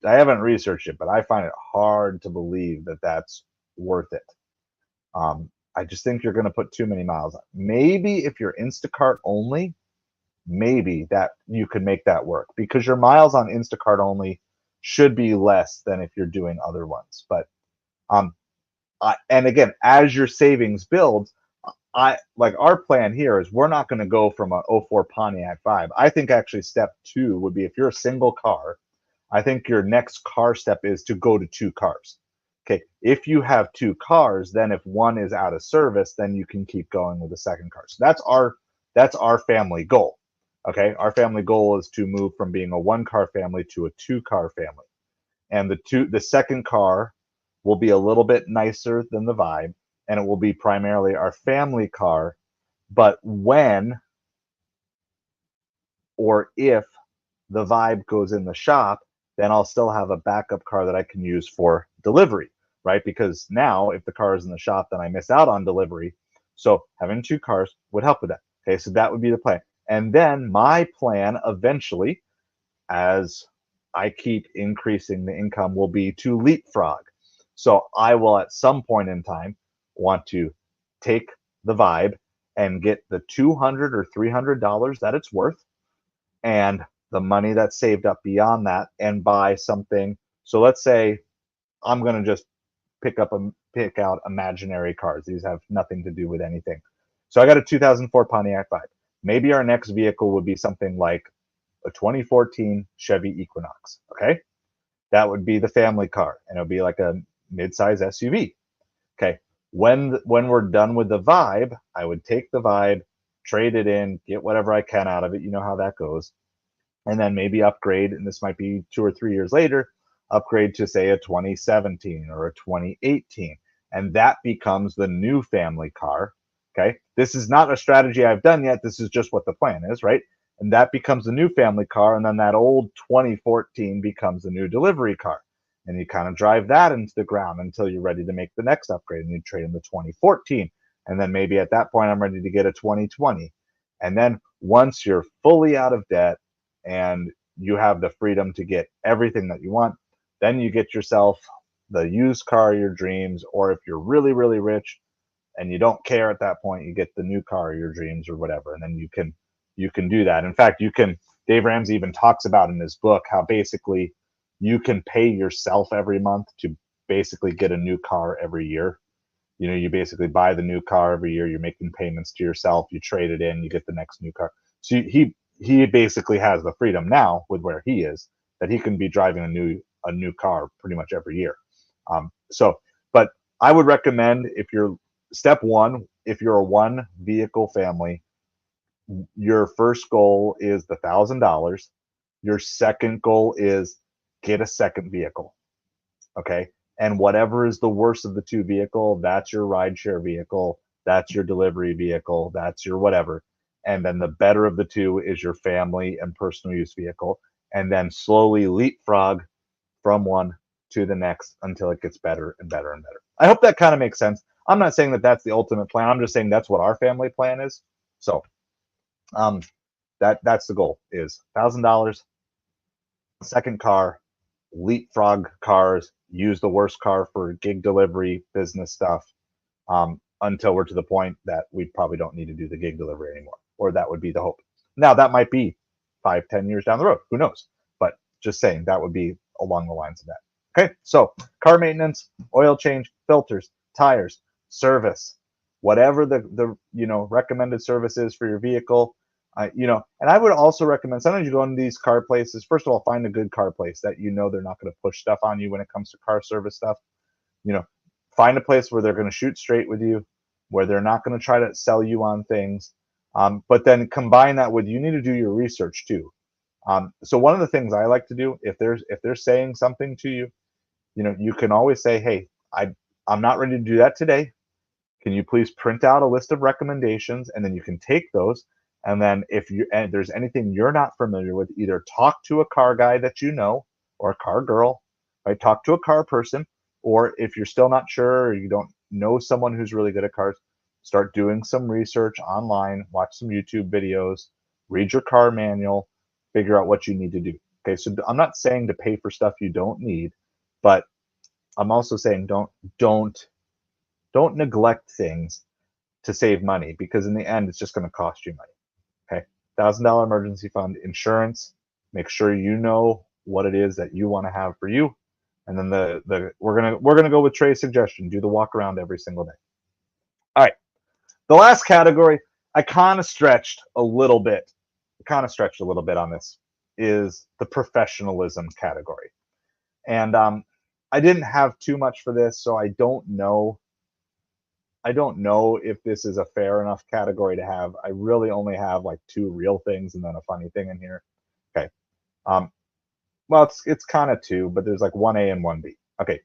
haven't researched it, but I find it hard to believe that that's worth it. I just think you're going to put too many miles on. Maybe if you're Instacart only, maybe that you could make that work, because your miles on Instacart only should be less than if you're doing other ones. But and again, as your savings builds, like, our plan here is we're not going to go from a 04 Pontiac Vibe. I think actually step two would be, if you're a single car, I think your next car step is to go to 2 cars. Okay, if you have 2 cars, then if one is out of service, then you can keep going with the second car. So that's our family goal. Okay, our family goal is to move from being a 1-car family to a 2-car family, and the second car will be a little bit nicer than the Vibe, and it will be primarily our family car. But when or if the Vibe goes in the shop, then I'll still have a backup car that I can use for delivery, right? Because now, if the car is in the shop, then I miss out on delivery. So having 2 cars would help with that. Okay, so that would be the plan. And then my plan eventually, as I keep increasing the income, will be to leapfrog. So I will, at some point in time, want to take the Vibe and get the $200 or $300 that it's worth, and the money that's saved up beyond that, and buy something. So let's say I'm going to just pick out imaginary cars. These have nothing to do with anything. So I got a 2004 Pontiac Vibe. Maybe our next vehicle would be something like a 2014 Chevy Equinox. Okay, that would be the family car, and it would be like a mid-size SUV. Okay, When we're done with the Vibe, I would take the Vibe, trade it in, get whatever I can out of it. You know how that goes. And then maybe upgrade, and this might be 2 or 3 years later, upgrade to say a 2017 or a 2018. And that becomes the new family car. Okay. This is not a strategy I've done yet. This is just what the plan is, right? And that becomes the new family car. And then that old 2014 becomes the new delivery car. And you kind of drive that into the ground until you're ready to make the next upgrade, and you trade in the 2014. And then maybe at that point, I'm ready to get a 2020. And then once you're fully out of debt and you have the freedom to get everything that you want, then you get yourself the used car of your dreams. Or if you're really, really rich and you don't care at that point, you get the new car of your dreams or whatever. And then you can do that. In fact, Dave Ramsey even talks about in his book how basically you can pay yourself every month to basically get a new car every year. You basically buy the new car every year. You're making payments to yourself. You trade it in. You get the next new car. So he basically has the freedom now with where he is that he can be driving a new car pretty much every year. But I would recommend, if you're step one, if you're a one vehicle family, your first goal is the $1,000. Your second goal is get a second vehicle. Okay. And whatever is the worst of the two vehicle, that's your rideshare vehicle, that's your delivery vehicle, that's your whatever. And then the better of the two is your family and personal use vehicle. And then slowly leapfrog from one to the next until it gets better and better and better. I hope that kind of makes sense. I'm not saying that that's the ultimate plan. I'm just saying that's what our family plan is. So that's the goal, is $1,000, second car, leapfrog cars, use the worst car for gig delivery business stuff, until we're to the point that we probably don't need to do the gig delivery anymore, or that would be the hope. Now that might be 5-10 years down the road, who knows? But just saying, that would be along the lines of that. Okay, so car maintenance, oil change, filters, tires, service, whatever the recommended service is for your vehicle. And I would also recommend, sometimes you go into these car places, first of all, find a good car place that they're not going to push stuff on you when it comes to car service stuff. Find a place where they're going to shoot straight with you, where they're not going to try to sell you on things. But then combine that with, you need to do your research too. So one of the things I like to do, if they're saying something to you, you can always say, hey, I'm not ready to do that today. Can you please print out a list of recommendations? And then you can take those. And then if there's anything you're not familiar with, either talk to a car guy that you know, or a car girl, right? Talk to a car person. Or if you're still not sure, or you don't know someone who's really good at cars, start doing some research online, watch some YouTube videos, read your car manual, figure out what you need to do. Okay, so I'm not saying to pay for stuff you don't need, but I'm also saying don't neglect things to save money, because in the end it's just going to cost you money. Okay, $1,000 emergency fund, insurance. Make sure you know what it is that you want to have for you, and then we're gonna go with Trey's suggestion: do the walk around every single day. All right, the last category, I kind of stretched a little bit. On this, is the professionalism category, and I didn't have too much for this, so I don't know if this is a fair enough category to have. I really only have like 2 real things and then a funny thing in here. Okay. Well, it's kind of 2, but there's like 1A and 1B. Okay.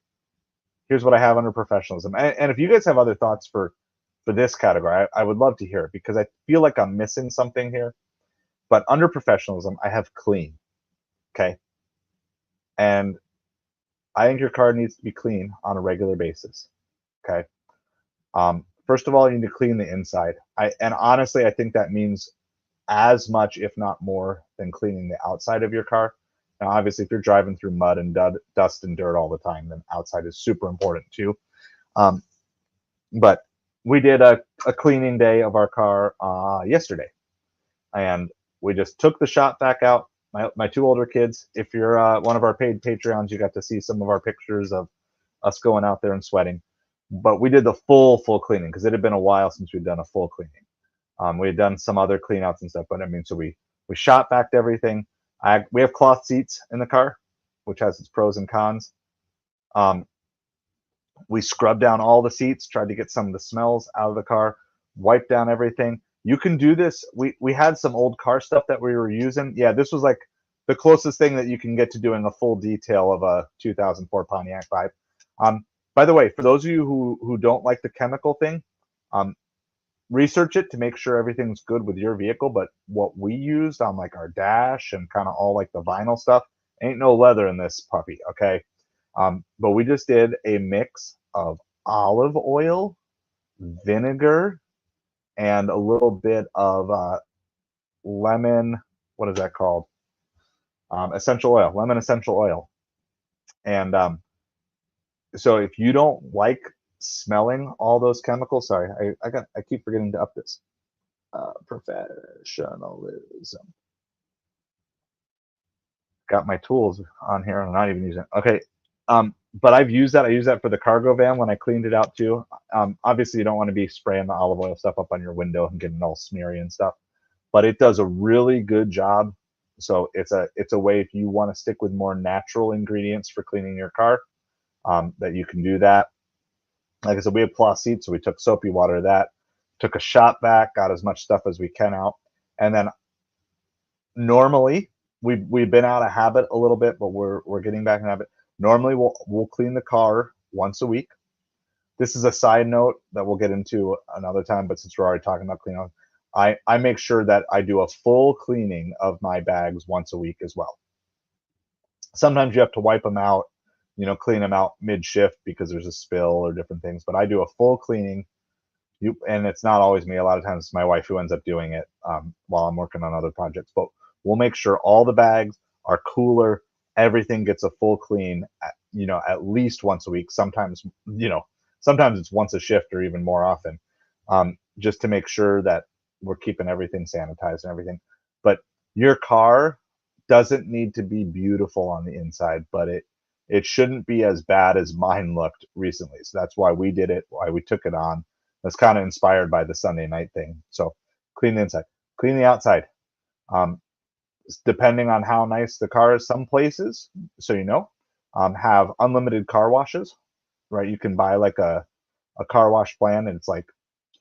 Here's what I have under professionalism. And if you guys have other thoughts for this category, I would love to hear it, because I feel like I'm missing something here. But under professionalism, I have clean. Okay. And I think your car needs to be clean on a regular basis. Okay. First of all, you need to clean the inside. And honestly, I think that means as much, if not more, than cleaning the outside of your car. Now, obviously, if you're driving through mud and dust and dirt all the time, then outside is super important too. But we did a cleaning day of our car yesterday, and we just took the shop vac out. My 2 older kids, if you're one of our paid Patreons, you got to see some of our pictures of us going out there and sweating. But we did the full cleaning, because it had been a while since we'd done a full cleaning. We had done some other clean outs and stuff, but I mean, so we shop vacked everything. We have cloth seats in the car, which has its pros and cons. We scrubbed down all the seats, tried to get some of the smells out of the car, wiped down everything. You can do this. We had some old car stuff that we were using. Yeah, this was like the closest thing that you can get to doing a full detail of a 2004 Pontiac Vibe. By the way, for those of you who don't like the chemical thing, um, research it to make sure everything's good with your vehicle. But what we used on like our dash and kind of all like the vinyl stuff, ain't no leather in this puppy, okay? But we just did a mix of olive oil, vinegar, and a little bit of lemon. What is that called? Essential oil, lemon essential oil. And so if you don't like smelling all those chemicals, sorry, I keep forgetting to up this. Professionalism. Got my tools on here. I'm not even using it. Okay. But I've used that. I use that for the cargo van when I cleaned it out too. Obviously, you don't want to be spraying the olive oil stuff up on your window and getting all smeary and stuff. But it does a really good job. So it's a way if you want to stick with more natural ingredients for cleaning your car, that you can do that. Like I said, we have cloth seats, so we took soapy water to that, took a shop vac, got as much stuff as we can out, and then normally we've been out of habit a little bit, but we're getting back in habit. Normally we'll clean the car once a week. This is a side note that we'll get into another time, but since we're already talking about cleaning, I make sure that I do a full cleaning of my bags once a week as well. Sometimes you have to wipe them out, clean them out mid shift because there's a spill or different things, but I do a full cleaning. And it's not always me. A lot of times it's my wife who ends up doing it while I'm working on other projects. But we'll make sure all the bags, our cooler, everything gets a full clean, at least once a week. Sometimes it's once a shift or even more often, just to make sure that we're keeping everything sanitized and everything. But your car doesn't need to be beautiful on the inside, but it shouldn't be as bad as mine looked recently. So that's why we did it, why we took it on. That's kind of inspired by the Sunday night thing. So clean the inside, clean the outside. Um, Depending on how nice the car is, some places, so have unlimited car washes, right? You can buy like a car wash plan, and it's like,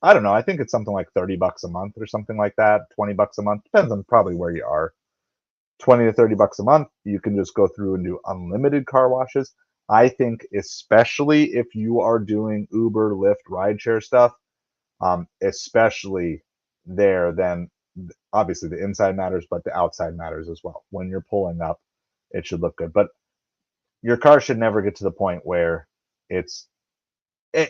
I don't know, I think it's something like $30 a month or something like that, $20 a month, depends on probably where you are. 20 to $30 a month, you can just go through and do unlimited car washes. I think especially if you are doing Uber, Lyft, rideshare stuff, especially there, then obviously the inside matters, but the outside matters as well. When you're pulling up, it should look good. But your car should never get to the point where it's,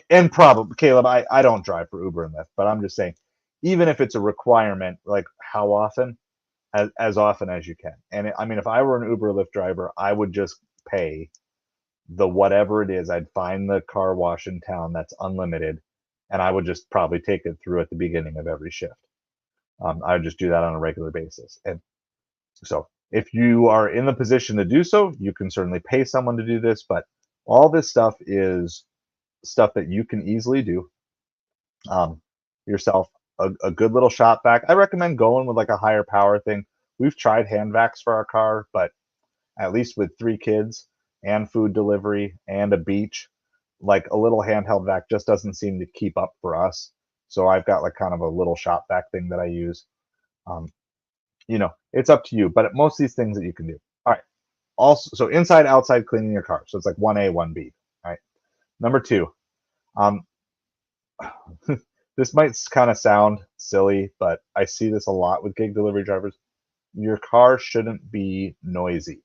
and probably, Caleb, I don't drive for Uber and Lyft, but I'm just saying, even if it's a requirement, like how often? As often as you can. And I mean, if I were an Uber Lyft driver, I would just pay the whatever it is. I'd find the car wash in town that's unlimited, and I would just probably take it through at the beginning of every shift. I would just do that on a regular basis. And so if you are in the position to do so, you can certainly pay someone to do this, but all this stuff is stuff that you can easily do yourself. A good little shop vac. I recommend going with like a higher power thing. We've tried hand vacs for our car, but at least with 3 kids and food delivery and a beach, like a little handheld vac just doesn't seem to keep up for us. So I've got like kind of a little shop vac thing that I use. Um, it's up to you, but most of these things that you can do. All right. Also, so inside, outside cleaning your car. So it's like 1A, 1B. All right. Number 2. Um, this might kind of sound silly, but I see this a lot with gig delivery drivers. Your car shouldn't be noisy.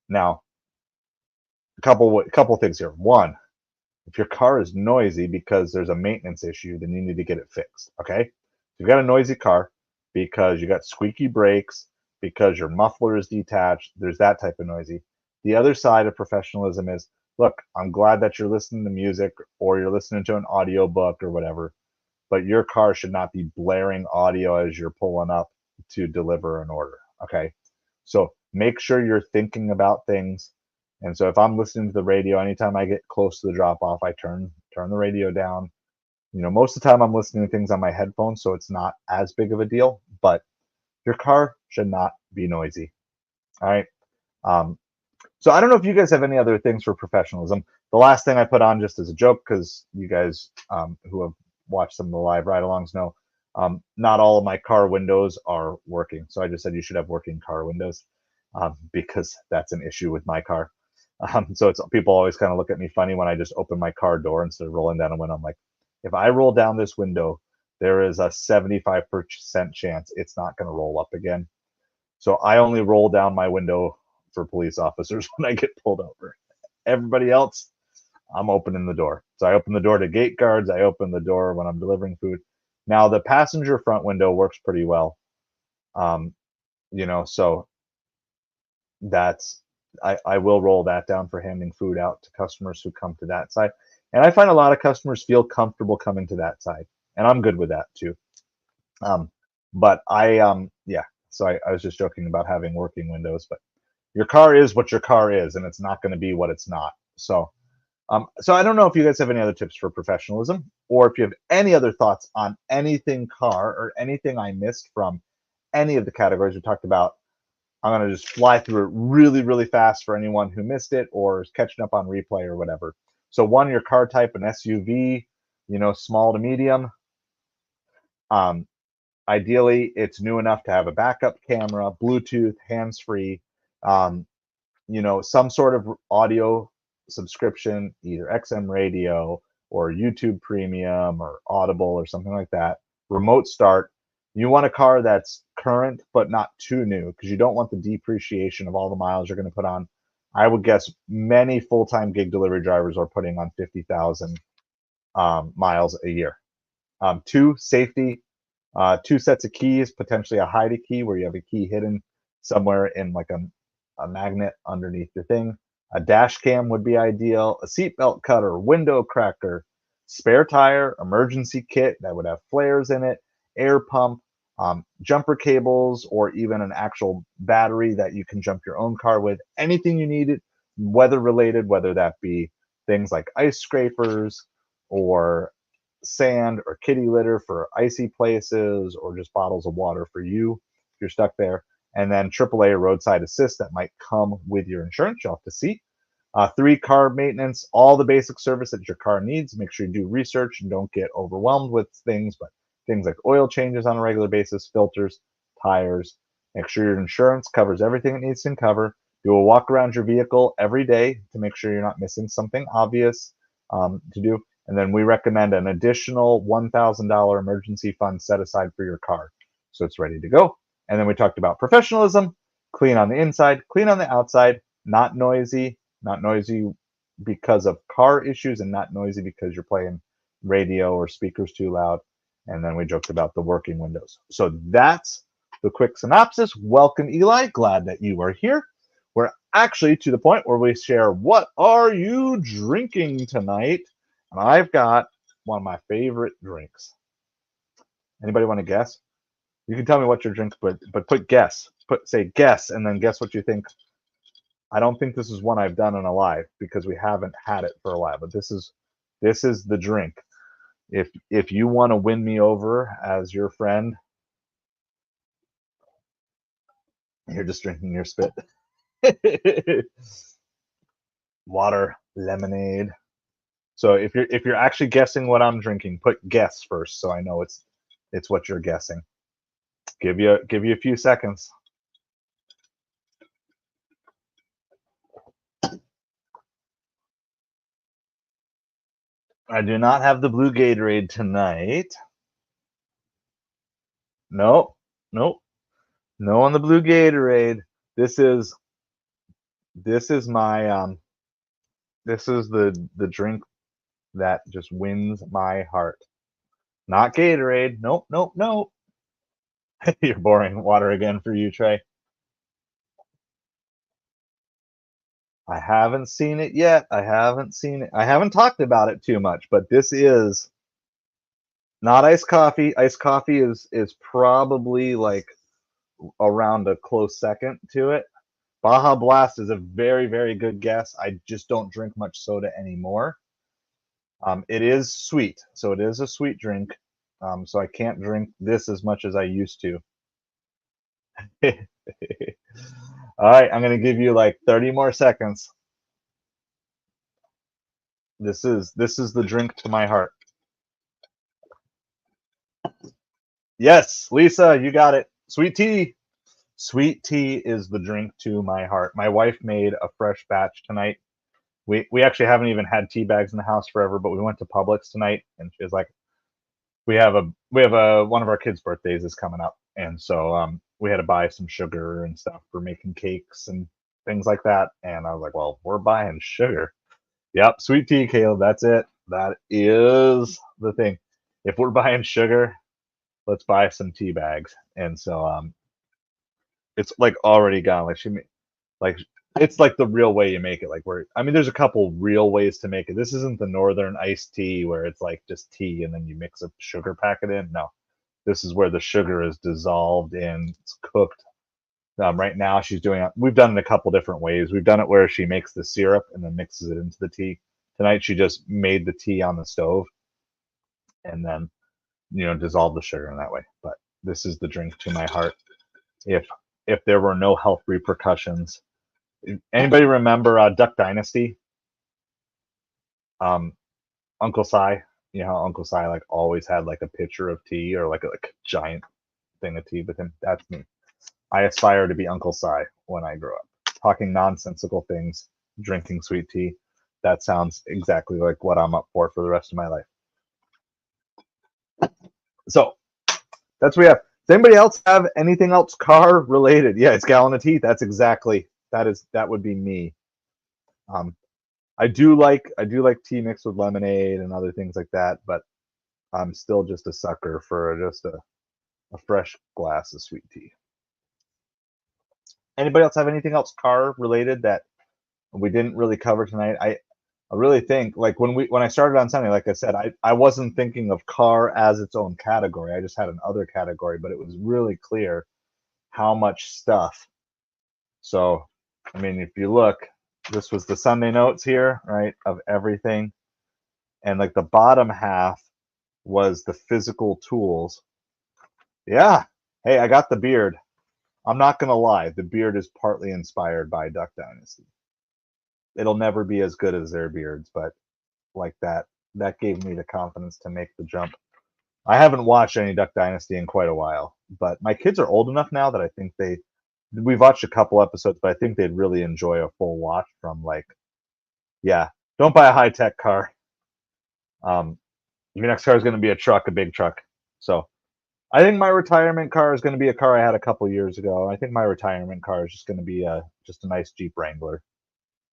Now, a couple things here. One, if your car is noisy because there's a maintenance issue, then you need to get it fixed. Okay, if you've got a noisy car because you got squeaky brakes, because your muffler is detached, there's that type of noisy. The other side of professionalism is, look, I'm glad that you're listening to music or you're listening to an audio book or whatever, but your car should not be blaring audio as you're pulling up to deliver an order. Okay, so make sure you're thinking about things. And so if I'm listening to the radio, anytime I get close to the drop off, I turn the radio down. Most of the time I'm listening to things on my headphones, so it's not as big of a deal, but your car should not be noisy. All right. So I don't know if you guys have any other things for professionalism. The last thing I put on just as a joke, because you guys who have watched some of the live ride-alongs know, not all of my car windows are working. So I just said you should have working car windows because that's an issue with my car. So it's people always kind of look at me funny when I just open my car door instead of rolling down a window. I'm like, if I roll down this window, there is a 75% chance it's not going to roll up again. So I only roll down my window for police officers when I get pulled over. Everybody else, I'm opening the door. So I open the door to gate guards. I open the door when I'm delivering food. Now the passenger front window works pretty well. Um, so that's I will roll that down for handing food out to customers who come to that side. And I find a lot of customers feel comfortable coming to that side. And I'm good with that too. But yeah, so I was just joking about having working windows, but your car is what your car is, and it's not going to be what it's not. So I don't know if you guys have any other tips for professionalism, or if you have any other thoughts on anything car or anything I missed from any of the categories we talked about. I'm going to just fly through it really, really fast for anyone who missed it or is catching up on replay or whatever. So one, your car type, an SUV, small to medium. Ideally, it's new enough to have a backup camera, Bluetooth, hands-free, some sort of audio subscription, either XM radio or YouTube Premium or Audible or something like that. Remote start. You want a car that's current but not too new, because you don't want the depreciation of all the miles you're going to put on. I would guess many full-time gig delivery drivers are putting on 50,000 miles a year. Two, safety. Two sets of keys, potentially a hide a key where you have a key hidden somewhere in like a magnet underneath your thing. A dash cam would be ideal. A seatbelt cutter, window cracker, spare tire, emergency kit that would have flares in it, air pump, jumper cables, or even an actual battery that you can jump your own car with. Anything you need, weather related, whether that be things like ice scrapers or sand or kitty litter for icy places, or just bottles of water for you if you're stuck there. And then AAA roadside assist that might come with your insurance. You'll have to see. Three, car maintenance, all the basic service that your car needs. Make sure you do research and don't get overwhelmed with things, but things like oil changes on a regular basis, filters, tires. Make sure your insurance covers everything it needs to cover. Do a walk around your vehicle every day to make sure you're not missing something obvious to do. And then we recommend an additional $1,000 emergency fund set aside for your car, so it's ready to go. And then we talked about professionalism, clean on the inside, clean on the outside, not noisy because of car issues, and not noisy because you're playing radio or speakers too loud. And then we joked about the working windows. So that's the quick synopsis. Welcome, Eli. Glad that you are here. We're actually to the point where we share, what are you drinking tonight? And I've got one of my favorite drinks. Anybody want to guess? You can tell me what your drink, but put guess. Say guess, and then guess what you think. I don't think this is one I've done in a live because we haven't had it for a while. But this is the drink. If you want to win me over as your friend, you're just drinking your spit. Water, lemonade. So if you're actually guessing what I'm drinking, put guess first, so I know it's what you're guessing. Give you a few seconds. I do not have the blue Gatorade tonight. Nope. No on the blue Gatorade. This is my this is the drink that just wins my heart. Not Gatorade. Nope. You're boring. Water again for you, Trey. I haven't seen it yet. I haven't talked about it too much, but this is not iced coffee. Iced coffee is probably like around a close second to it. Baja Blast is a very, very good guess. I just don't drink much soda anymore. It is sweet, so it is a sweet drink. So I can't drink this as much as I used to. All right, I'm gonna give you like 30 more seconds. This is the drink to my heart. Yes, Lisa, you got it. Sweet tea. Sweet tea is the drink to my heart. My wife made a fresh batch tonight. We actually haven't even had tea bags in the house forever, but we went to Publix tonight, and she was like, we have a one of our kids' birthdays is coming up, and so we had to buy some sugar and stuff for making cakes and things like that. And I was like, well, we're buying sugar. Yep, sweet tea, Caleb. That's it. That is the thing. If we're buying sugar, let's buy some tea bags. And so it's like already gone. Like it's like the real way you make it. Like where I mean, there's a couple real ways to make it. This isn't the northern iced tea where it's like just tea and then you mix a sugar packet in. No, this is where the sugar is dissolved in, it's cooked. Right now, she's doing it. We've done it a couple different ways. We've done it where she makes the syrup and then mixes it into the tea. Tonight, she just made the tea on the stove and then dissolved the sugar in that way. But this is the drink to my heart. If if there were no health repercussions, anybody remember Duck Dynasty? Um, Uncle Si. You know how Uncle Si like always had like a pitcher of tea or like a giant thing of tea with him. That's me. I aspire to be Uncle Si when I grow up. Talking nonsensical things, drinking sweet tea. That sounds exactly like what I'm up for the rest of my life. So that's what we have. Does anybody else have anything else car related? Yeah, it's gallon of tea. That would be me. Um, I do like tea mixed with lemonade and other things like that, but I'm still just a sucker for just a fresh glass of sweet tea. Anybody else have anything else car related that we didn't really cover tonight? I really think like when I started on Sunday, like I said, I wasn't thinking of car as its own category. I just had an other category, but it was really clear how much stuff. So, I mean, if you look, this was the Sunday notes here, right, of everything. And like the bottom half was the physical tools. Yeah. Hey, I got the beard. I'm not gonna lie, the beard is partly inspired by Duck Dynasty. It'll never be as good as their beards, but like that gave me the confidence to make the jump. I haven't watched any Duck Dynasty in quite a while, but my kids are old enough now that I think we've watched a couple episodes, but I think they'd really enjoy a full watch from like, yeah, don't buy a high tech car. Your next car is going to be a truck, a big truck. So I think my retirement car is going to be a car I had a couple years ago. I think my retirement car is just going to be just a nice Jeep Wrangler.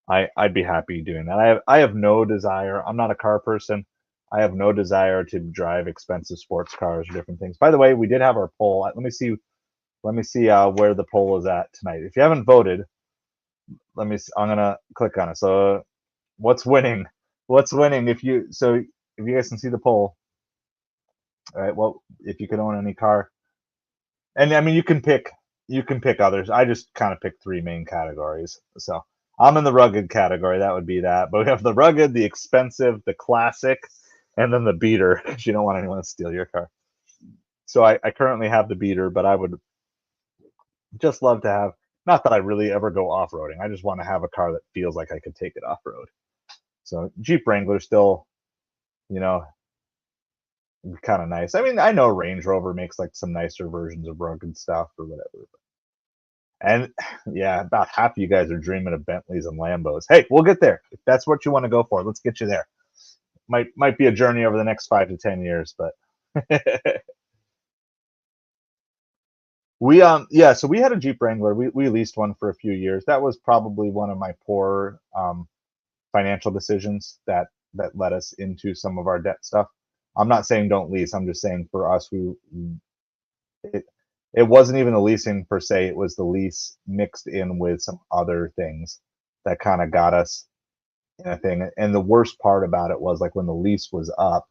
I'd be happy doing that. I have no desire. I'm not a car person. I have no desire to drive expensive sports cars or different things. By the way, we did have our poll. Let me see where the poll is at tonight. If you haven't voted, let me. I'm gonna click on it. So, what's winning? What's winning? If you guys can see the poll, all right. Well, if you could own any car, and I mean you can pick others. I just kind of picked three main categories. So I'm in the rugged category. That would be that. But we have the rugged, the expensive, the classic, and then the beater because you don't want anyone to steal your car. So I currently have the beater, but I would just love to have. Not that I really ever go off roading. I just want to have a car that feels like I could take it off road. So Jeep Wrangler still, you know, kind of nice. I mean, I know Range Rover makes like some nicer versions of rugged stuff or whatever. And yeah, about half of you guys are dreaming of Bentleys and Lambos. Hey, we'll get there. If that's what you want to go for, let's get you there. Might be a journey over the next 5 to 10 years, but so we had a Jeep Wrangler. We leased one for a few years. That was probably one of my poor financial decisions that led us into some of our debt stuff. I'm not saying don't lease. I'm just saying for us, it, it wasn't even the leasing per se. It was the lease mixed in with some other things that kind of got us in a thing. And the worst part about it was like when the lease was up,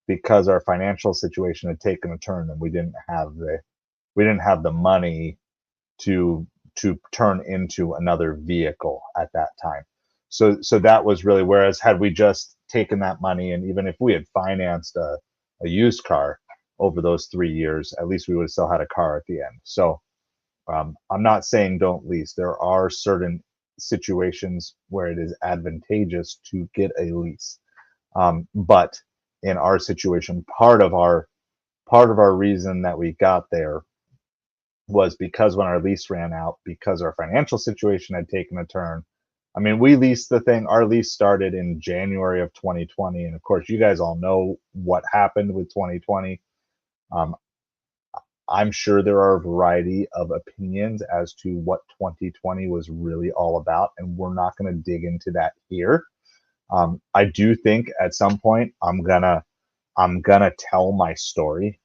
because our financial situation had taken a turn and we didn't have the money to turn into another vehicle at that time. So that was really, whereas had we just taken that money and even if we had financed a used car over those 3 years, at least we would have still had a car at the end. So I'm not saying don't lease. There are certain situations where it is advantageous to get a lease. But in our situation, part of our reason that we got there was because when our lease ran out, because our financial situation had taken a turn. I mean, we leased the thing. Our lease started in January of 2020, and of course, you guys all know what happened with 2020. Um, I'm sure there are a variety of opinions as to what 2020 was really all about, and we're not going to dig into that here. I do think at some point I'm gonna tell my story,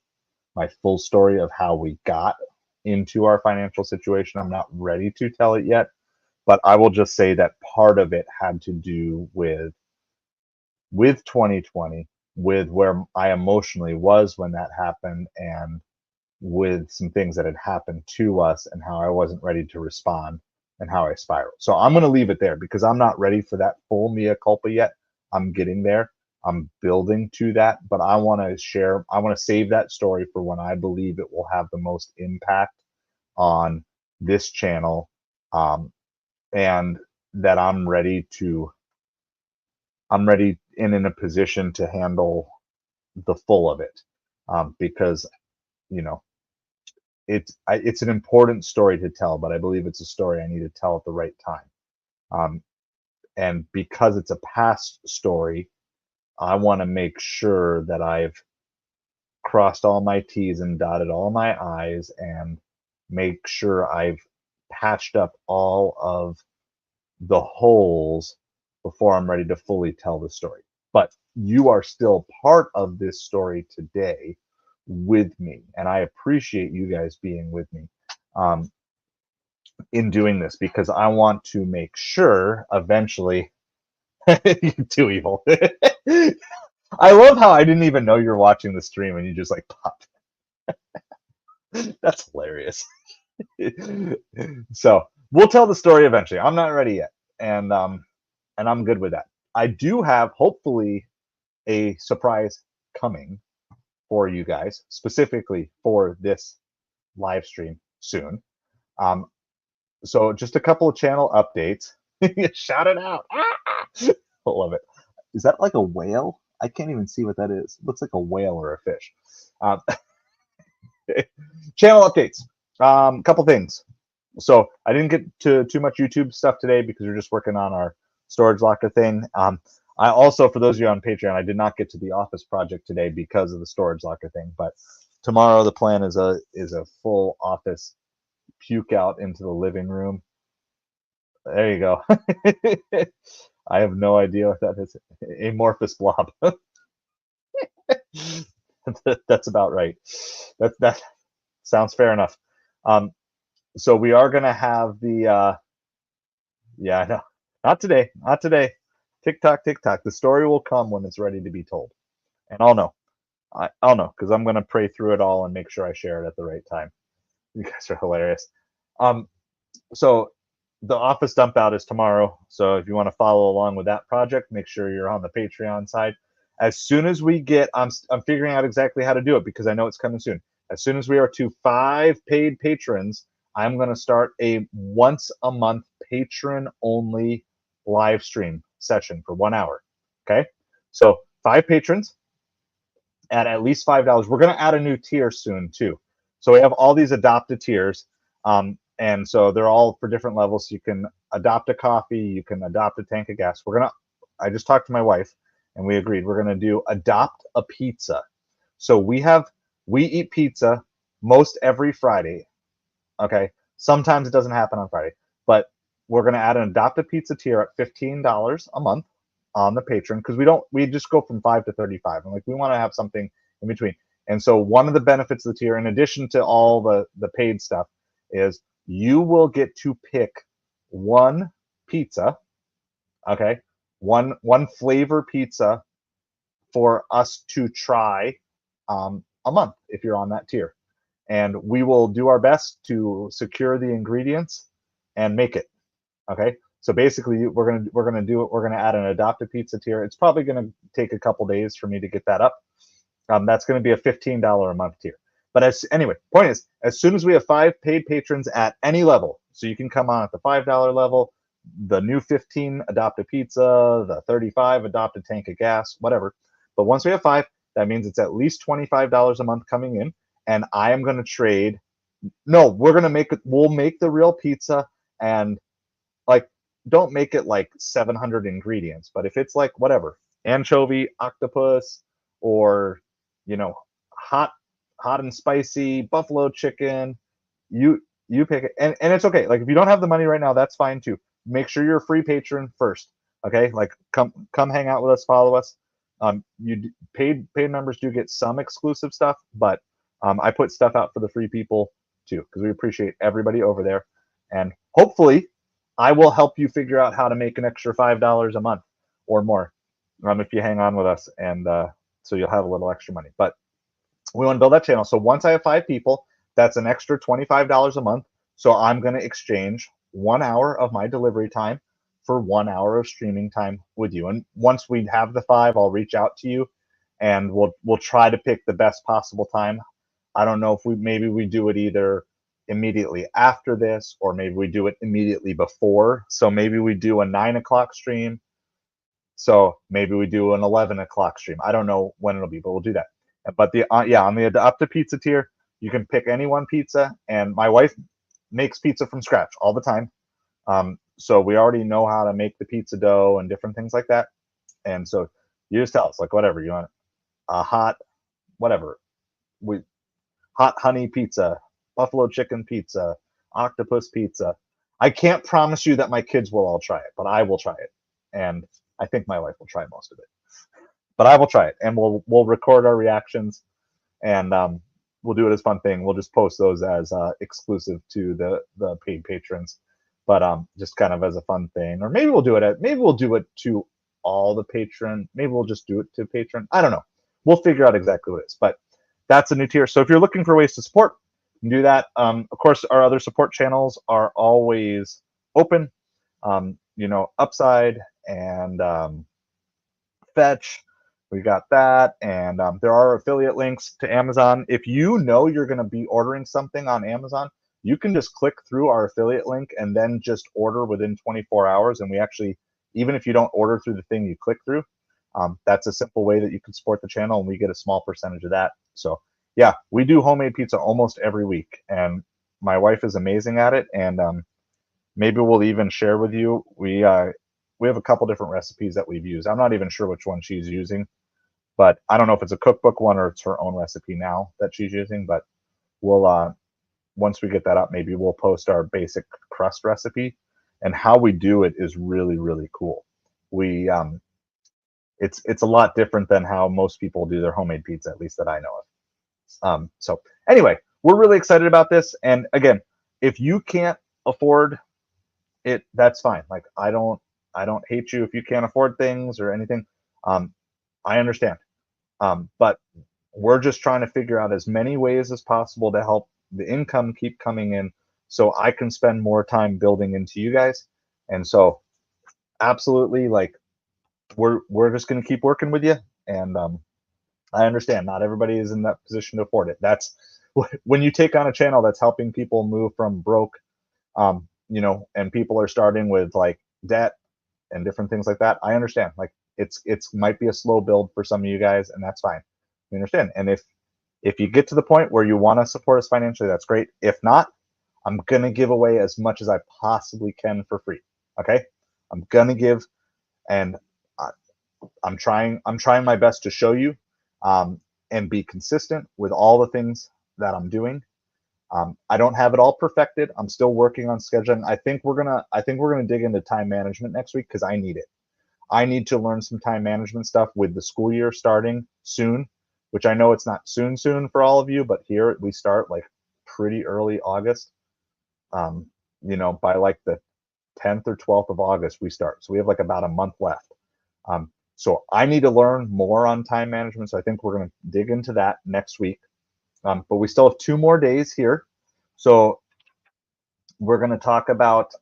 my full story of how we got into our financial situation. I'm not ready to tell it yet, but I will just say that part of it had to do with 2020, with where I emotionally was when that happened, and with some things that had happened to us and how I wasn't ready to respond and how I spiraled. So I'm going to leave it there because I'm not ready for that full mea culpa yet. I'm getting there. I'm building to that, but I want to save that story for when I believe it will have the most impact on this channel, and that I'm ready and in a position to handle the full of it, because you know it's an important story to tell, but I believe it's a story I need to tell at the right time. Um, and because it's a past story, I want to make sure that I've crossed all my T's and dotted all my I's and make sure I've patched up all of the holes before I'm ready to fully tell the story. But you are still part of this story today with me, and I appreciate you guys being with me um, in doing this because I want to make sure eventually. You're too evil. I love how I didn't even know you're watching the stream and you just like popped. That's hilarious. So we'll tell the story eventually. I'm not ready yet, and I'm good with that. I do have hopefully a surprise coming for you guys, specifically for this live stream soon. Um, so just a couple of channel updates. Shout it out. I love it. Is that like a whale? I can't even see what that is. It looks like a whale or a fish. Um, channel updates. Couple things. So I didn't get to too much YouTube stuff today because we're just working on our storage locker thing. I also, for those of you on Patreon, I did not get to the office project today because of the storage locker thing. But tomorrow the plan is a full office puke out into the living room. There you go. I have no idea what that is. Amorphous blob. That's about right. That sounds fair enough. So we are going to have the yeah, I know. Not today. Not today. TikTok, TikTok. The story will come when it's ready to be told, and I'll know. I'll know because I'm going to pray through it all and make sure I share it at the right time. You guys are hilarious. So the office dump out is tomorrow. So if you want to follow along with that project, make sure you're on the Patreon side. As soon as we get, I'm figuring out exactly how to do it because I know it's coming soon. As soon as we are to 5 paid patrons, I'm going to start a once a month patron only live stream session for 1 hour. Okay. So 5 patrons at least $5. We're going to add a new tier soon too. So we have all these adopted tiers. And so they're all for different levels. You can adopt a coffee, you can adopt a tank of gas. I just talked to my wife and we agreed we're gonna do adopt a pizza. So we eat pizza most every Friday. Okay. Sometimes it doesn't happen on Friday, but we're gonna add an adopt a pizza tier at $15 a month on the patron because we just go from 5 to 35. And like we want to have something in between. And so one of the benefits of the tier, in addition to all the paid stuff, is you will get to pick one pizza, okay, one flavor pizza for us to try a month if you're on that tier, and we will do our best to secure the ingredients and make it. Okay, so basically we're gonna add an adopted pizza tier. It's probably gonna take a couple days for me to get that up. That's going to be a $15 a month tier. But anyway, point is, as soon as we have 5 paid patrons at any level, so you can come on at the $5 level, the new 15 adopt a pizza, the 35 adopt a tank of gas, whatever. But once we have 5, that means it's at least $25 a month coming in, and I am going to trade. No, we'll make the real pizza, and like, don't make it like 700 ingredients, but if it's like whatever, anchovy, octopus, or hot and spicy buffalo chicken, you you pick it, and it's okay. Like, if you don't have the money right now, that's fine too. Make sure you're a free patron first. Okay, like, come hang out with us, follow us. You paid members do get some exclusive stuff, but I put stuff out for the free people too, because we appreciate everybody over there, and hopefully I will help you figure out how to make an extra $5 a month or more, if you hang on with us, and so you'll have a little extra money. But we want to build that channel. So once I have 5 people, that's an extra $25 a month. So I'm going to exchange 1 hour of my delivery time for 1 hour of streaming time with you. And once we have the 5, I'll reach out to you, and we'll try to pick the best possible time. I don't know if maybe we do it either immediately after this, or maybe we do it immediately before. So maybe we do a 9 o'clock stream. So maybe we do an 11 o'clock stream. I don't know when it'll be, but we'll do that. But on the Adopt a Pizza tier, you can pick any one pizza, and my wife makes pizza from scratch all the time. So we already know how to make the pizza dough and different things like that. And so you just tell us, like, whatever you want, a hot, whatever, hot honey pizza, buffalo chicken pizza, octopus pizza. I can't promise you that my kids will all try it, but I will try it, and I think my wife will try most of it. But I will try it, and we'll record our reactions, and we'll do it as a fun thing. We'll just post those as exclusive to the paid patrons, but just kind of as a fun thing. Or maybe we'll do it to all the patron. Maybe we'll just do it to patron. I don't know. We'll figure out exactly what it is. But that's a new tier. So if you're looking for ways to support, you can do that. Of course, our other support channels are always open. Upside and Fetch. We got that, and there are affiliate links to Amazon. If you know you're going to be ordering something on Amazon, you can just click through our affiliate link and then just order within 24 hours. And we actually, even if you don't order through the thing you click through, that's a simple way that you can support the channel, and we get a small percentage of that. So yeah, we do homemade pizza almost every week, and my wife is amazing at it. And maybe we'll even share with you. We have a couple different recipes that we've used. I'm not even sure which one she's using, but I don't know if it's a cookbook one or it's her own recipe now that she's using. But we'll once we get that up, maybe we'll post our basic crust recipe, and how we do it is really, really cool. We it's a lot different than how most people do their homemade pizza, at least that I know of. So anyway, we're really excited about this. And again, if you can't afford it, that's fine. Like, I don't hate you if you can't afford things or anything. I understand. But we're just trying to figure out as many ways as possible to help the income keep coming in, so I can spend more time building into you guys. And so absolutely, like, we're just going to keep working with you. And I understand not everybody is in that position to afford it. That's when you take on a channel that's helping people move from broke, and people are starting with like debt and different things like that. I understand. Like, it's might be a slow build for some of you guys, and that's fine. We understand. And if you get to the point where you want to support us financially, that's great. If not, I'm gonna give away as much as I possibly can for free. Okay, I'm gonna give, and I'm trying my best to show you, and be consistent with all the things that I'm doing. I don't have it all perfected. I'm still working on scheduling. I think we're gonna dig into time management next week, because I need it. I need to learn some time management stuff with the school year starting soon, which I know it's not soon for all of you, but here we start like pretty early August. By like the 10th or 12th of August we start. So we have like about a month left. So I need to learn more on time management. So I think we're going to dig into that next week. But we still have 2 more days here. So we're going to talk about,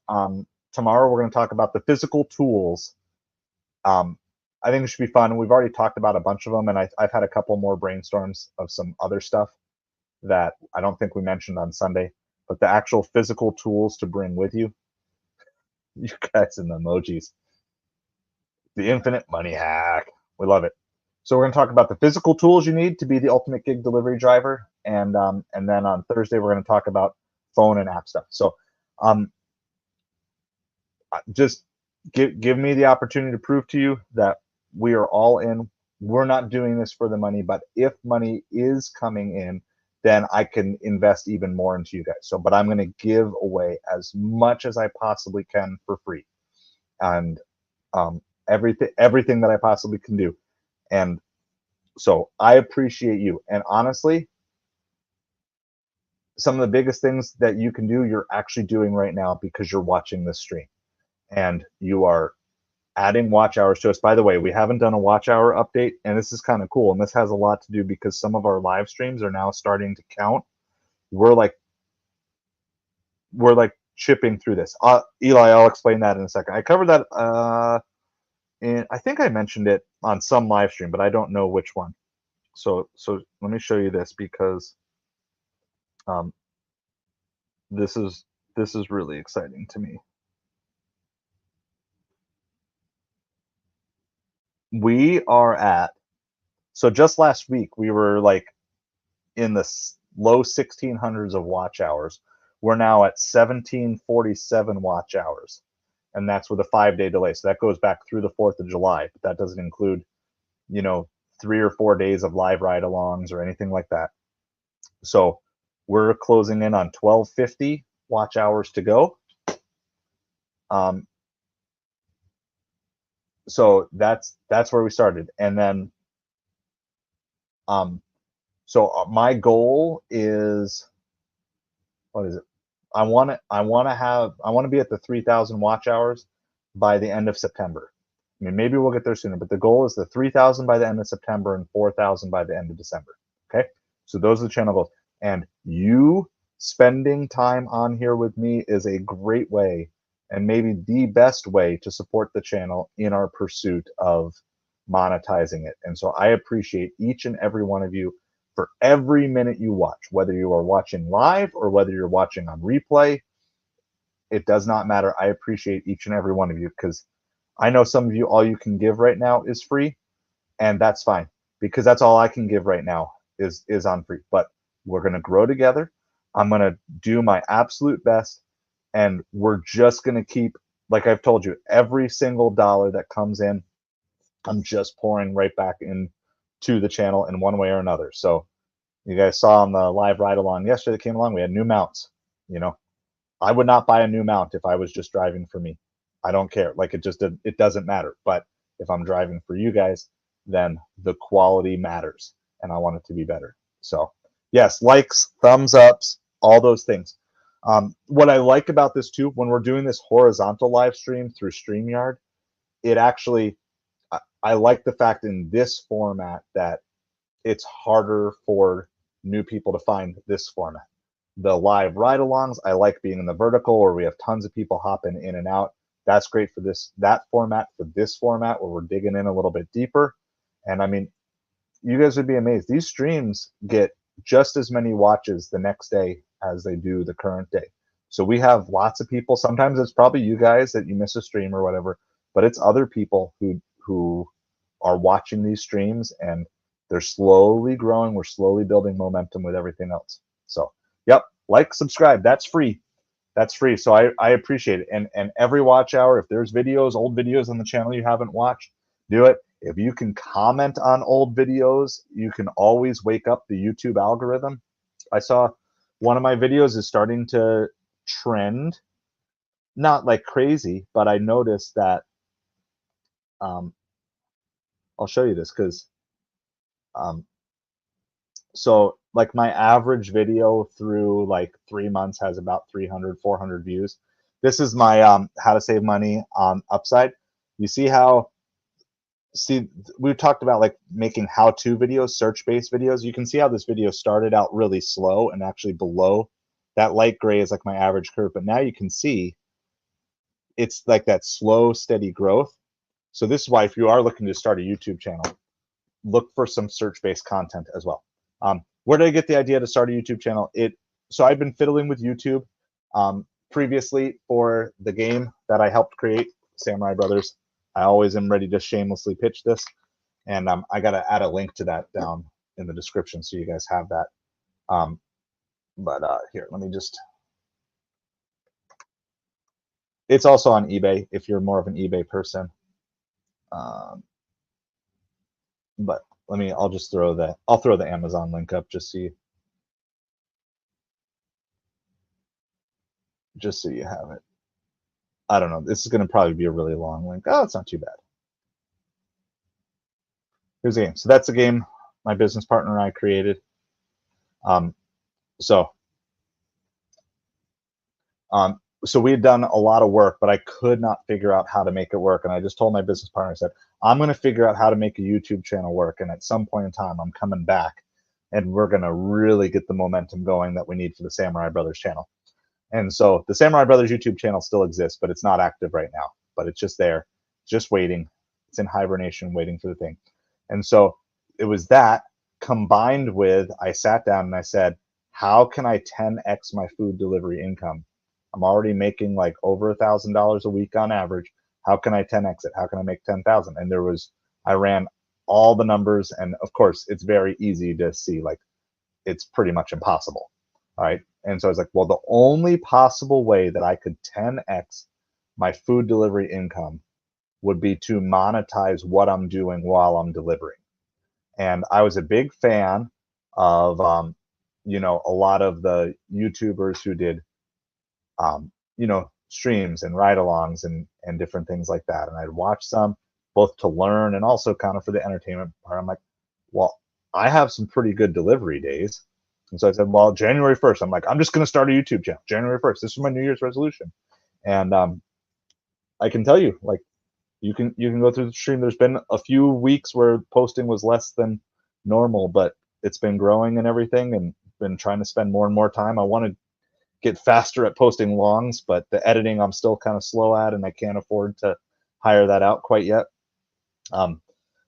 tomorrow we're going to talk about the physical tools. I think it should be fun. We've already talked about a bunch of them, and I've had a couple more brainstorms of some other stuff. that I don't think we mentioned on Sunday, but the actual physical tools to bring with you. You guys and the emojis. The infinite money hack. We love it. So we're going to talk about the physical tools you need to be the ultimate gig delivery driver, and then on Thursday we're going to talk about phone and app stuff. So um, just give me the opportunity to prove to you that we are all in. We're not doing this for the money, but if money is coming in, then I can invest even more into you guys. So, but I'm going to give away as much as I possibly can for free, and everything that I possibly can do. And so I appreciate you. And honestly, some of the biggest things that you can do, you're actually doing right now because you're watching this stream, and you are adding watch hours to us. By the way, we haven't done a watch hour update, and this is kind of cool. And this has a lot to do because some of our live streams are now starting to count. We're like chipping through this. Eli, I'll explain that in a second. I covered that and I think I mentioned it on some live stream, but I don't know which one. So let me show you this, because this is really exciting to me. We are at, so just last week we were like in the low 1600s of watch hours. We're now at 1747 watch hours, and that's with a 5-day delay. So that goes back through the 4th of July, but that doesn't include, 3 or 4 days of live ride-alongs or anything like that. So we're closing in on 1250 watch hours to go. So that's where we started, and then so my goal is, what is it? I want to be at the 3,000 watch hours by the end of September. I mean, maybe we'll get there sooner, but the goal is the 3,000 by the end of September and 4,000 by the end of December. Okay, so those are the channel goals, and you spending time on here with me is a great way, and maybe the best way, to support the channel in our pursuit of monetizing it. And so I appreciate each and every one of you for every minute you watch, whether you are watching live or whether you're watching on replay. It does not matter. I appreciate each and every one of you, because I know some of you, all you can give right now is free, and that's fine, because that's all I can give right now is on free. But we're going to grow together. I'm going to do my absolute best, and we're just going to keep, like I've told you, every single dollar that comes in, I'm just pouring right back in to the channel in one way or another. So you guys saw on the live ride along yesterday that came along, we had new mounts. I would not buy a new mount if I was just driving for me. I don't care. Like, it doesn't matter. But if I'm driving for you guys, then the quality matters, and I want it to be better. So yes, likes, thumbs ups, all those things. What I like about this too, when we're doing this horizontal live stream through StreamYard, it actually, I like the fact in this format that it's harder for new people to find this format. The live ride-alongs, I like being in the vertical where we have tons of people hopping in and out. That's great for that format. For this format where we're digging in a little bit deeper, and I mean, you guys would be amazed. These streams get just as many watches the next day as they do the current day. So we have lots of people. Sometimes it's probably you guys that you miss a stream or whatever, but it's other people who are watching these streams, and they're slowly growing. We're slowly building momentum with everything else. So yep, like, subscribe. That's free. That's free. So I appreciate it. And every watch hour, if there's videos, old videos on the channel you haven't watched, do it. If you can comment on old videos, you can always wake up the YouTube algorithm. I saw one of my videos is starting to trend, not like crazy, but I noticed that, I'll show you this, because so like my average video through like 3 months has about 300, 400 views. This is my how to save money on Upside. You see how, we talked about like making how-to videos, search-based videos. You can see how this video started out really slow, and actually below that light gray is like my average curve, but now you can see it's like that slow, steady growth. So this is why, if you are looking to start a YouTube channel, look for some search-based content as well. where did I get the idea to start a YouTube channel? So I've been fiddling with YouTube previously for the game that I helped create, Samurai Brothers. I always am ready to shamelessly pitch this, and I got to add a link to that down in the description so you guys have that. But here, let me just. It's also on eBay if you're more of an eBay person. But I'll just throw the Amazon link up just so you have it. I don't know. This is going to probably be a really long link. Oh, it's not too bad. Here's the game. So that's the game my business partner and I created. So we had done a lot of work, but I could not figure out how to make it work. And I just told my business partner, I said, I'm going to figure out how to make a YouTube channel work. And at some point in time, I'm coming back and we're going to really get the momentum going that we need for the Samurai Brothers channel. And so the Samurai Brothers YouTube channel still exists, but it's not active right now. But it's just there, just waiting. It's in hibernation, waiting for the thing. And so it was that combined with, I sat down and I said, how can I 10x my food delivery income? I'm already making like over $1,000 a week on average. How can I 10x it? How can I make 10,000? And I ran all the numbers, and of course, it's very easy to see like it's pretty much impossible. All right. And so I was like, well, the only possible way that I could 10x my food delivery income would be to monetize what I'm doing while I'm delivering. And I was a big fan of, a lot of the YouTubers who did, streams and ride-alongs and different things like that. And I'd watch some both to learn and also kind of for the entertainment part. I'm like, well, I have some pretty good delivery days. And so I said, well, January 1st, I'm like, I'm just going to start a YouTube channel. January 1st, this is my New Year's resolution. And I can tell you, like, you can go through the stream. There's been a few weeks where posting was less than normal, but it's been growing and everything, and been trying to spend more and more time. I want to get faster at posting longs, but the editing I'm still kind of slow at, and I can't afford to hire that out quite yet. But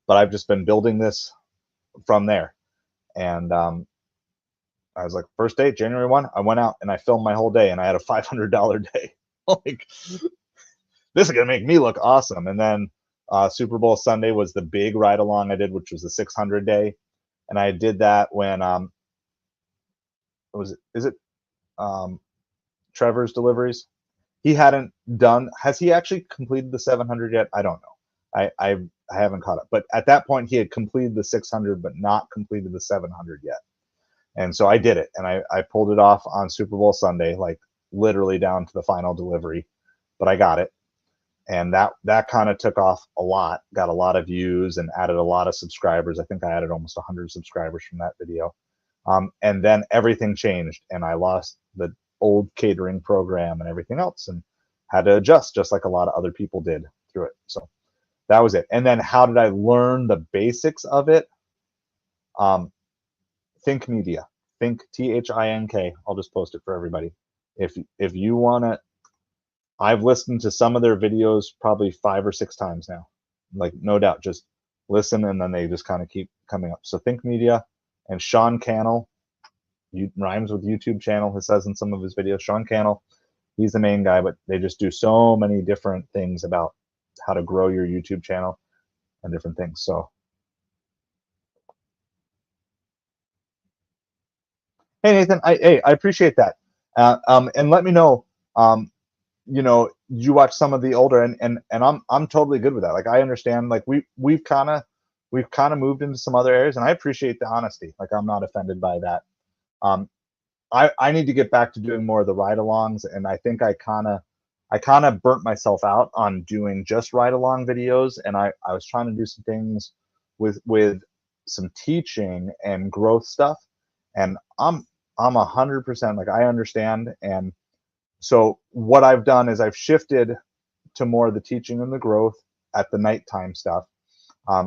I've just been building this from there. And I was like, first day, January 1, I went out and I filmed my whole day, and I had a $500 day. Like, this is going to make me look awesome. And then Super Bowl Sunday was the big ride along I did, which was the 600 day. And I did that when, Trevor's Deliveries? He hadn't done, has he actually completed the 700 yet? I don't know. I haven't caught up. But at that point, he had completed the 600, but not completed the 700 yet. And so I did it, and I pulled it off on Super Bowl Sunday, like literally down to the final delivery, but I got it. And that kind of took off a lot, got a lot of views and added a lot of subscribers. I think I added almost 100 subscribers from that video. And then everything changed, and I lost the old catering program and everything else, and had to adjust just like a lot of other people did through it. So that was it. And then how did I learn the basics of it? Think Media, Think, THINK. I'll just post it for everybody. If you want to, I've listened to some of their videos probably 5 or 6 times now. Like, no doubt, just listen, and then they just kind of keep coming up. So Think Media, and Sean Cannell, rhymes with YouTube channel, he says in some of his videos. Sean Cannell, he's the main guy, but they just do so many different things about how to grow your YouTube channel and different things. So, hey Nathan, I appreciate that, and let me know. You watch some of the older, and I'm totally good with that. Like, I understand. Like, we've kind of moved into some other areas, and I appreciate the honesty. Like, I'm not offended by that. I need to get back to doing more of the ride-alongs, and I think I kind of burnt myself out on doing just ride-along videos, and I was trying to do some things with some teaching and growth stuff, and I'm 100%, like, I understand. And so what I've done is I've shifted to more of the teaching and the growth at the nighttime stuff,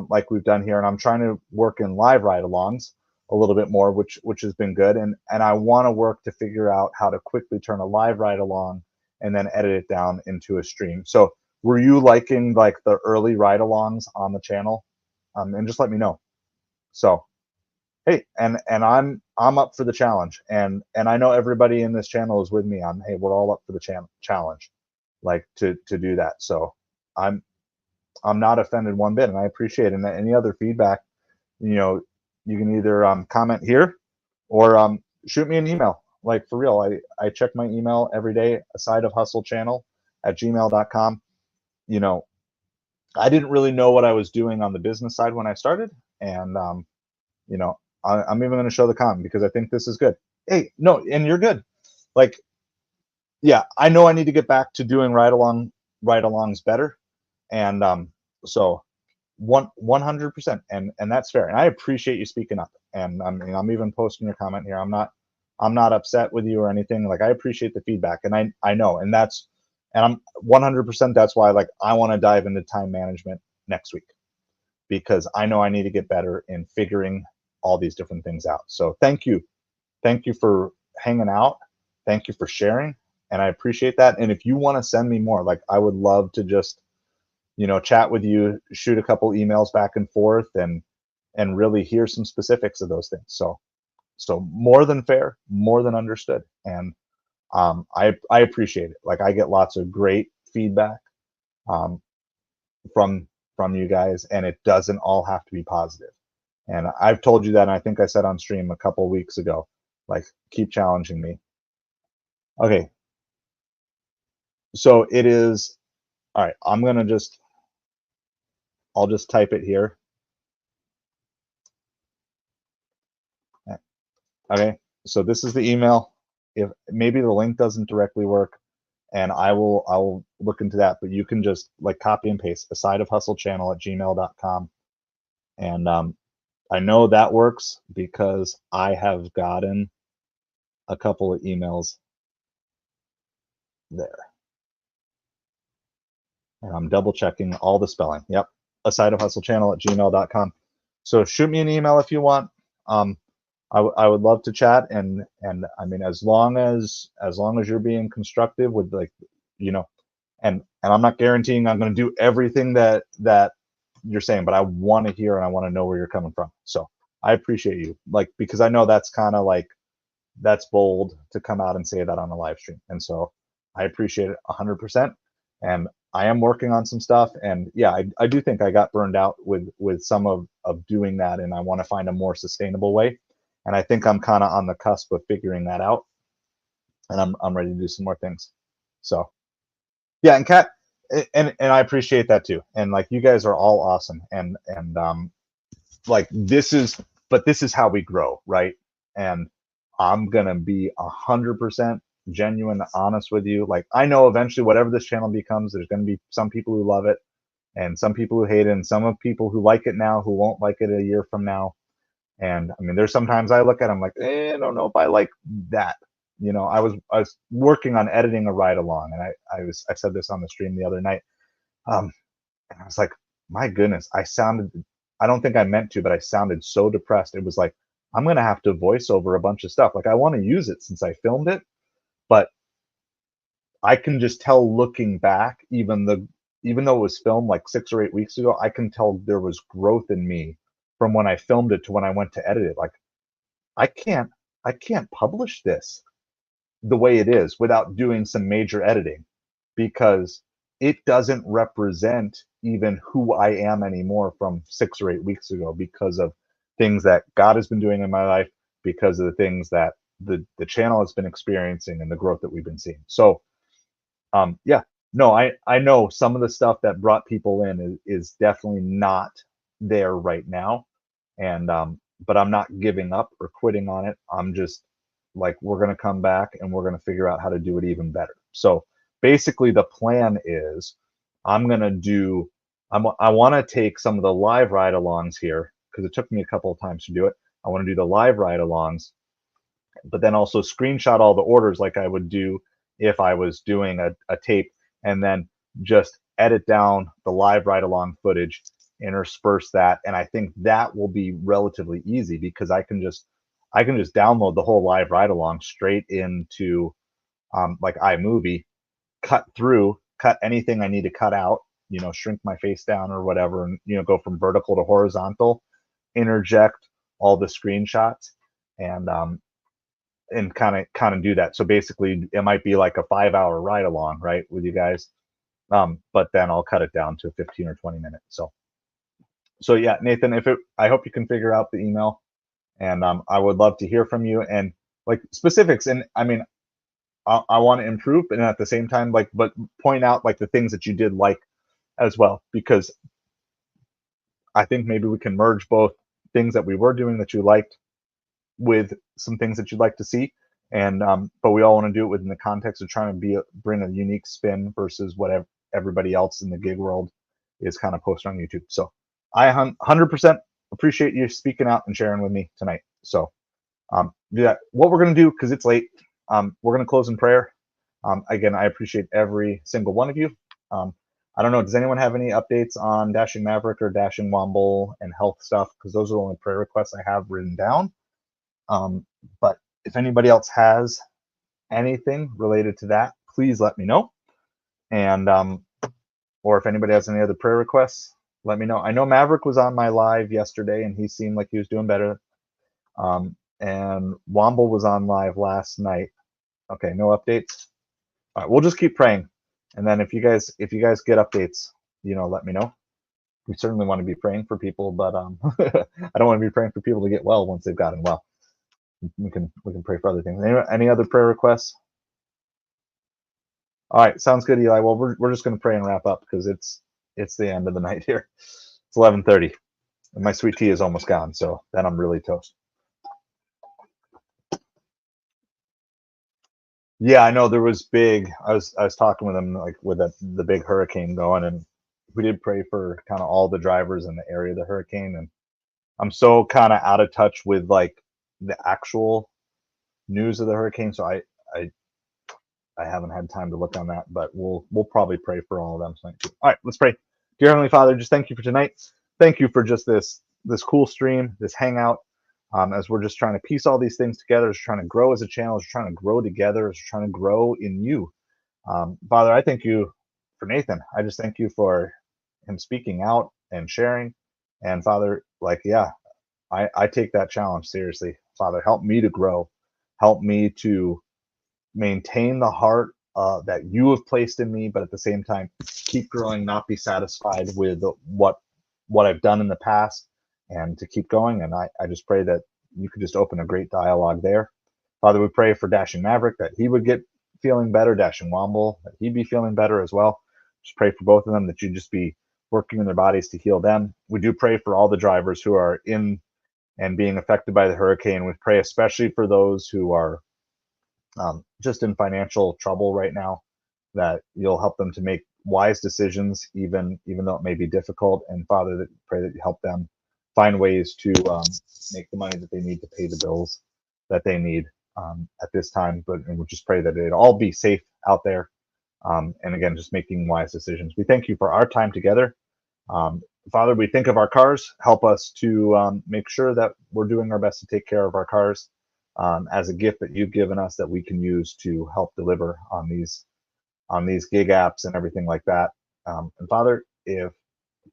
like we've done here, and I'm trying to work in live ride-alongs a little bit more, which has been good. And I want to work to figure out how to quickly turn a live ride along and then edit it down into a stream. So were you liking like the early ride alongs on the channel? And just let me know. So, hey, and I'm up for the challenge, and I know everybody in this channel is with me on, hey, we're all up for the challenge, like to do that. So I'm I'm not offended one bit, and I appreciate it. And any other feedback, you know, you can either comment here or shoot me an email. Like for real, I check my email every day, a side of hustle channel at gmail.com. You know, I didn't really know what I was doing on the business side when I started, and you know, I'm even going to show the comment because I think this is good. Hey, no, and you're good. Like, yeah, I know I need to get back to doing ride-alongs better, and so 100%, and that's fair, and I appreciate you speaking up. And I mean, I'm even posting your comment here. I'm not upset with you or anything. Like, I appreciate the feedback, and I know, and I'm 100%. That's why, like, I want to dive into time management next week because I know I need to get better in figuring all these different things out. So thank you for hanging out. Thank you for sharing, and I appreciate that. And if you want to send me more, like, I would love to just, chat with you, shoot a couple emails back and forth, and really hear some specifics of those things. So more than fair, more than understood, and I appreciate it. Like, I get lots of great feedback um, from you guys, and it doesn't all have to be positive. And I've told you that, and I think I said on stream a couple of weeks ago, like, keep challenging me. Okay, so it is all right. I'll just type it here. Okay, so this is the email. If maybe the link doesn't directly work, and I'll look into that, but you can just like copy and paste a side of hustle channel at gmail.com. And I know that works because I have gotten a couple of emails there. And I'm double checking all the spelling. Yep, a side of hustle channel at gmail.com. So shoot me an email if you want. I would love to chat, and I mean, as long as you're being constructive with, like, you know, and I'm not guaranteeing I'm going to do everything that you're saying, but I want to hear and I want to know where you're coming from. So I appreciate you, like, because I know that's kind of like, that's bold to come out and say that on a live stream, and so I appreciate it 100%. And I am working on some stuff, and yeah, I do think I got burned out with some of doing that, and I want to find a more sustainable way. And I think I'm kind of on the cusp of figuring that out, and I'm ready to do some more things. So yeah, and Kat, and I appreciate that too. And like, you guys are all awesome, and like, this is how we grow, right? And I'm gonna be 100% genuine, honest with you. Like, I know eventually, whatever this channel becomes, there's gonna be some people who love it, and some people who hate it, and some of people who like it now who won't like it a year from now. And I mean, there's sometimes I look at them like, I don't know if I like that. I was working on editing a ride along, and I said this on the stream the other night. And I was like, my goodness, I don't think I meant to, but I sounded so depressed. It was like, I'm gonna have to voice over a bunch of stuff. Like, I want to use it since I filmed it, but I can just tell looking back, even though it was filmed like 6 or 8 weeks ago, I can tell there was growth in me from when I filmed it to when I went to edit it. Like, I can't I can't publish this the way it is without doing some major editing, because it doesn't represent even who I am anymore from 6 or 8 weeks ago, because of things that God has been doing in my life, because of the things that the channel has been experiencing, and the growth that we've been seeing. So yeah, no, I know some of the stuff that brought people in is definitely not there right now, and but I'm not giving up or quitting on it. I'm just like, we're gonna come back and we're gonna figure out how to do it even better. So basically, the plan is I'm gonna do. I want to take some of the live ride-alongs here, because it took me a couple of times to do it. I want to do the live ride-alongs, but then also screenshot all the orders like I would do if I was doing a tape, and then just edit down the live ride along footage, intersperse that. And I think that will be relatively easy, because I can just download the whole live ride along straight into like iMovie, cut anything I need to cut out, shrink my face down or whatever, and go from vertical to horizontal, interject all the screenshots and kind of do that. So basically, it might be like a 5-hour ride along, right, with you guys. But then I'll cut it down to 15 or 20 minutes. So yeah, Nathan, I hope you can figure out the email, and I would love to hear from you and like specifics. And I mean, I want to improve, and at the same time, like, but point out like the things that you did like as well, because I think maybe we can merge both things that we were doing that you liked with some things that you'd like to see, and but we all want to do it within the context of trying to bring a unique spin versus what everybody else in the gig world is kind of posting on YouTube. So I 100% appreciate you speaking out and sharing with me tonight. So do that. What we're going to do, because it's late, we're going to close in prayer. Again, I appreciate every single one of you. I don't know, does anyone have any updates on Dashing Maverick or Dashing Womble and health stuff? Because those are the only prayer requests I have written down. But if anybody else has anything related to that, please let me know. And or if anybody has any other prayer requests, let me know. I know Maverick was on my live yesterday, and he seemed like he was doing better. And Womble was on live last night. Okay, no updates. All right, we'll just keep praying, and then if you guys get updates, let me know. We certainly want to be praying for people, but I don't want to be praying for people to get well once they've gotten well. We can pray for other things. Any other prayer requests? All right, sounds good, Eli. Well, we're just going to pray and wrap up because it's the end of the night here. It's 11:30, and my sweet tea is almost gone, so then I'm really toast. Yeah, I know there was big. I was talking with him like with the big hurricane going, and we did pray for kind of all the drivers in the area of the hurricane. And I'm so kind of out of touch with like the actual news of the hurricane, so I haven't had time to look on that, but we'll probably pray for all of them tonight too. All right, let's pray. Dear Heavenly Father, just thank you for tonight. Thank you for just this cool stream, this hangout. As we're just trying to piece all these things together, as we're trying to grow as a channel, as we're trying to grow together, as we're trying to grow in you. Father, I thank you for Nathan. I just thank you for him speaking out and sharing. And Father, like, yeah, I take that challenge seriously. Father, help me to grow. Help me to maintain the heart that you have placed in me, but at the same time, keep growing, not be satisfied with what I've done in the past, and to keep going. And I just pray that you could just open a great dialogue there. Father, we pray for Dashing Maverick, that he would get feeling better, Dashing Womble, that he'd be feeling better as well. Just pray for both of them, that you just be working in their bodies to heal them. We do pray for all the drivers who are in and being affected by the hurricane. We pray especially for those who are just in financial trouble right now, that you'll help them to make wise decisions, even though it may be difficult. And Father, that pray that you help them find ways to make the money that they need to pay the bills that they need at this time. And we'll just pray that it all be safe out there. And again, just making wise decisions. We thank you for our time together. Father, we think of our cars. Help us to make sure that we're doing our best to take care of our cars as a gift that you've given us, that we can use to help deliver on these gig apps and everything like that. And Father, if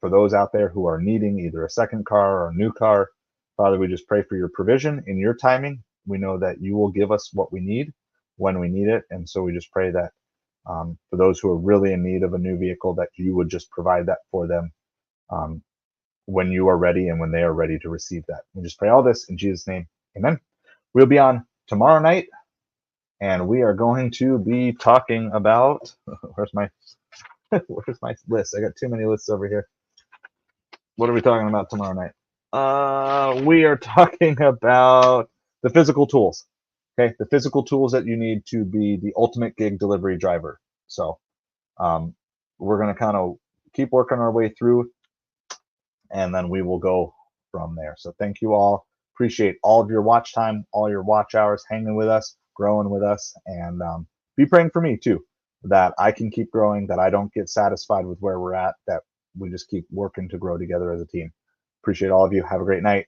for those out there who are needing either a second car or a new car, Father, we just pray for your provision in your timing. We know that you will give us what we need when we need it. And so we just pray that for those who are really in need of a new vehicle, that you would just provide that for them when you are ready and when they are ready to receive that. We just pray all this in Jesus' name. Amen. We'll be on tomorrow night, and we are going to be talking about where's my list? I got too many lists over here. What are we talking about tomorrow night? We are talking about the physical tools. Okay, the physical tools that you need to be the ultimate gig delivery driver. So we're going to kind of keep working our way through, and then we will go from there. So thank you all. Appreciate all of your watch time, all your watch hours, hanging with us, growing with us, and be praying for me too, that I can keep growing, that I don't get satisfied with where we're at, that we just keep working to grow together as a team. Appreciate all of you. Have a great night.